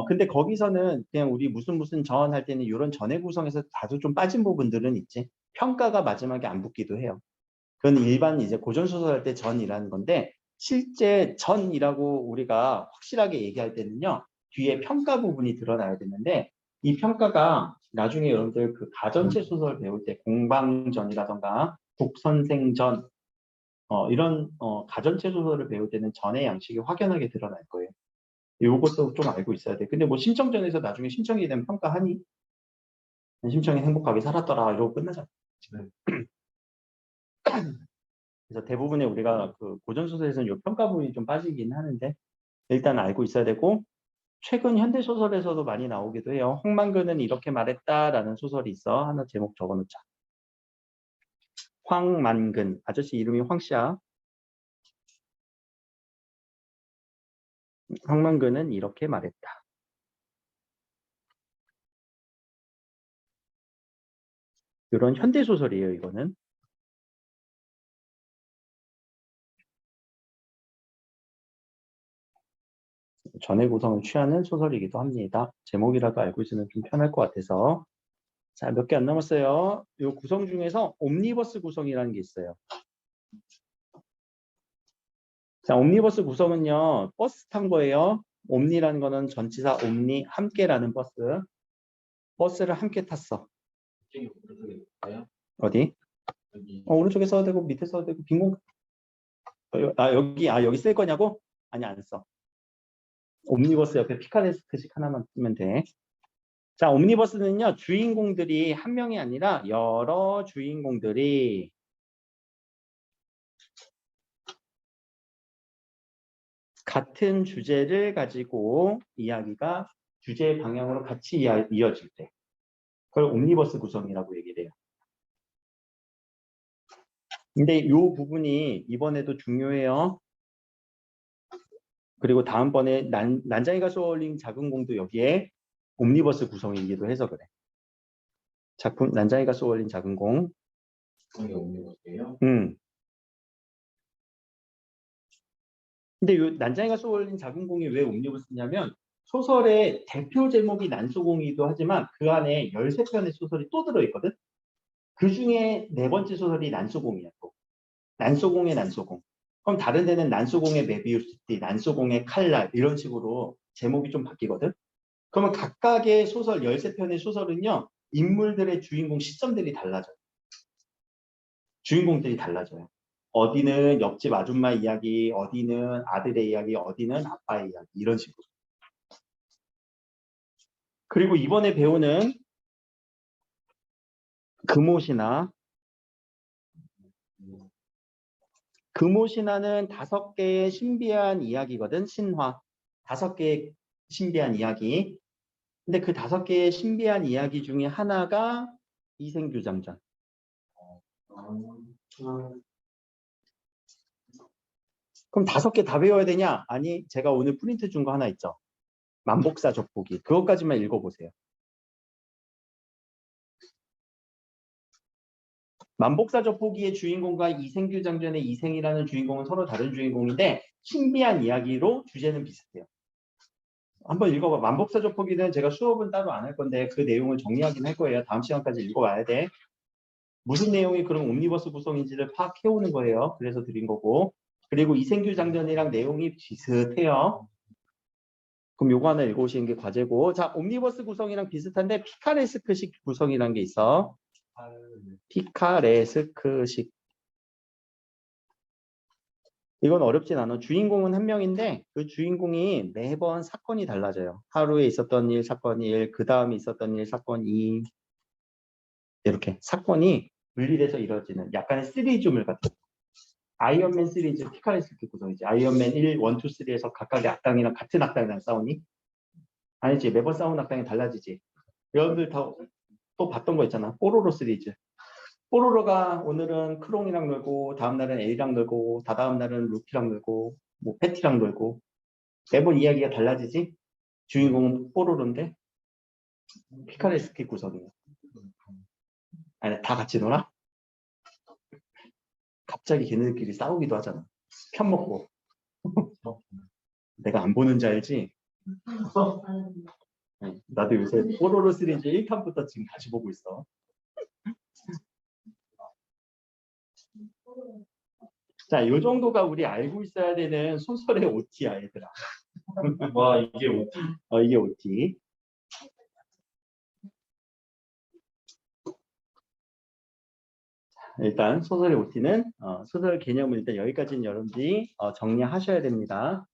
근데 거기서는 그냥 우리 무슨 전 할 때는 이런 전의 구성에서 다소 좀 빠진 부분들은 있지. 평가가 마지막에 안 붙기도 해요. 그건 일반 이제 고전소설 할 때 전이라는 건데 실제 전이라고 우리가 확실하게 얘기할 때는요. 뒤에 평가 부분이 드러나야 되는데 이 평가가 나중에 여러분들 그 가전체 소설 배울 때 공방전이라던가 북선생전 이런 가전체 소설을 배울 때는 전의 양식이 확연하게 드러날 거예요. 요것도 좀 알고 있어야 돼. 근데 뭐 신청전에서 나중에 신청이 되면 평가하니? 신청이 행복하게 살았더라 이러고 끝나잖아. 그래서 대부분의 우리가 그 고전소설에서는 이 평가 부분이 좀 빠지긴 하는데 일단 알고 있어야 되고 최근 현대소설에서도 많이 나오기도 해요. 황만근은 이렇게 말했다라는 소설이 있어. 하나 제목 적어놓자. 황만근. 아저씨 이름이 황씨야. 황만근은 이렇게 말했다. 이런 현대소설이에요. 이거는. 전의 구성을 취하는 소설이기도 합니다. 제목이라도 알고 있으면 좀 편할 것 같아서. 자, 몇 개 안 남았어요. 이 구성 중에서 옴니버스 구성이라는 게 있어요. 자, 옴니버스 구성은요, 버스 탄 거예요. 옴니라는 거는 전치사 옴니, 함께라는 버스. 버스를 함께 탔어. 이쪽이 오른쪽에 있어요? 어디? 여기 오른쪽에 써도 되고, 밑에 써도 되고, 여기 쓸 거냐고? 아니, 안 써. 옴니버스 옆에 피카레스크식 하나만 쓰면 돼. 자, 옴니버스는요, 주인공들이 한 명이 아니라 여러 주인공들이 같은 주제를 가지고 이야기가 주제 방향으로 같이 이어질 때 그걸 옴니버스 구성이라고 얘기를 해요. 근데 이 부분이 이번에도 중요해요. 그리고 다음번에 난장이가 쏘아올린 작은 공도 여기에 옴니버스 구성이기도 해서 그래. 작품 난장이가 쏘아올린 작은 공. 이게 옴니버스예요? 근데 이 난장이가 쏘아올린 작은 공이 왜 옴니버스냐면 소설의 대표 제목이 난소공이기도 하지만 그 안에 13편의 소설이 또 들어있거든. 그 중에 네 번째 소설이 난소공이야. 또. 난소공의 난소공. 그럼 다른 데는 난소공의 메비우스티, 난소공의 칼날 이런 식으로 제목이 좀 바뀌거든. 그러면 각각의 소설 13편의 소설은요. 인물들의 주인공 시점들이 달라져요. 주인공들이 달라져요. 어디는 옆집 아줌마 이야기, 어디는 아들의 이야기, 어디는 아빠의 이야기 이런 식으로. 그리고 이번에 배우는 금오신화. 금오신화는 5개의 신비한 이야기거든. 신화. 5개의 신비한 이야기. 근데 그 5개의 신비한 이야기 중에 하나가 이생규장전. 그럼 5개 다 배워야 되냐? 아니, 제가 오늘 프린트 준 거 하나 있죠. 만복사 족보기. 그것까지만 읽어보세요. 만복사 족보기의 주인공과 이생규장전의 이생이라는 주인공은 서로 다른 주인공인데 신비한 이야기로 주제는 비슷해요. 한번 읽어봐. 만복사 족보기는 제가 수업은 따로 안 할 건데 그 내용을 정리하긴 할 거예요. 다음 시간까지 읽어봐야 돼. 무슨 내용이 그런 옴니버스 구성인지를 파악해오는 거예요. 그래서 드린 거고. 그리고 이생규 장전이랑 내용이 비슷해요. 그럼 요거 하나 읽어오시는 게 과제고. 자, 옴니버스 구성이랑 비슷한데 피카레스크식 구성이라는 게 있어. 피카레스크식. 이건 어렵진 않아. 주인공은 한 명인데 그 주인공이 매번 사건이 달라져요. 하루에 있었던 일, 사건 1, 그 다음에 있었던 일, 사건 2. 이렇게 사건이 분리돼서 이루어지는 약간의 시리즈물 같은. 아이언맨 시리즈 피카레스크 구성이지. 아이언맨 1, 1, 2, 3에서 각각의 악당이랑 같은 악당이랑 싸우니? 아니지. 매번 싸우는 악당이 달라지지. 여러분들 다 또 봤던 거 있잖아. 뽀로로 시리즈. 뽀로로가 오늘은 크롱이랑 놀고 다음날은 에이랑 놀고 다다음 날은 루피랑 놀고 뭐 패티랑 놀고 매번 이야기가 달라지지. 주인공은 뽀로로인데 피카레스크 구성이야. 아니 다 같이 놀아? 갑자기 걔네들끼리 싸우기도 하잖아. 편 먹고. 내가 안 보는 줄 알지? 나도 요새 뽀로로 시리즈 1탄부터 지금 다시 보고 있어. 자, 요 정도가 우리 알고 있어야 되는 소설의 OT야, 얘들아. 와, 이게 OT? 이게 OT. 일단 소설의 OT는 소설 개념을 일단 여기까지는 여러분들이 정리하셔야 됩니다.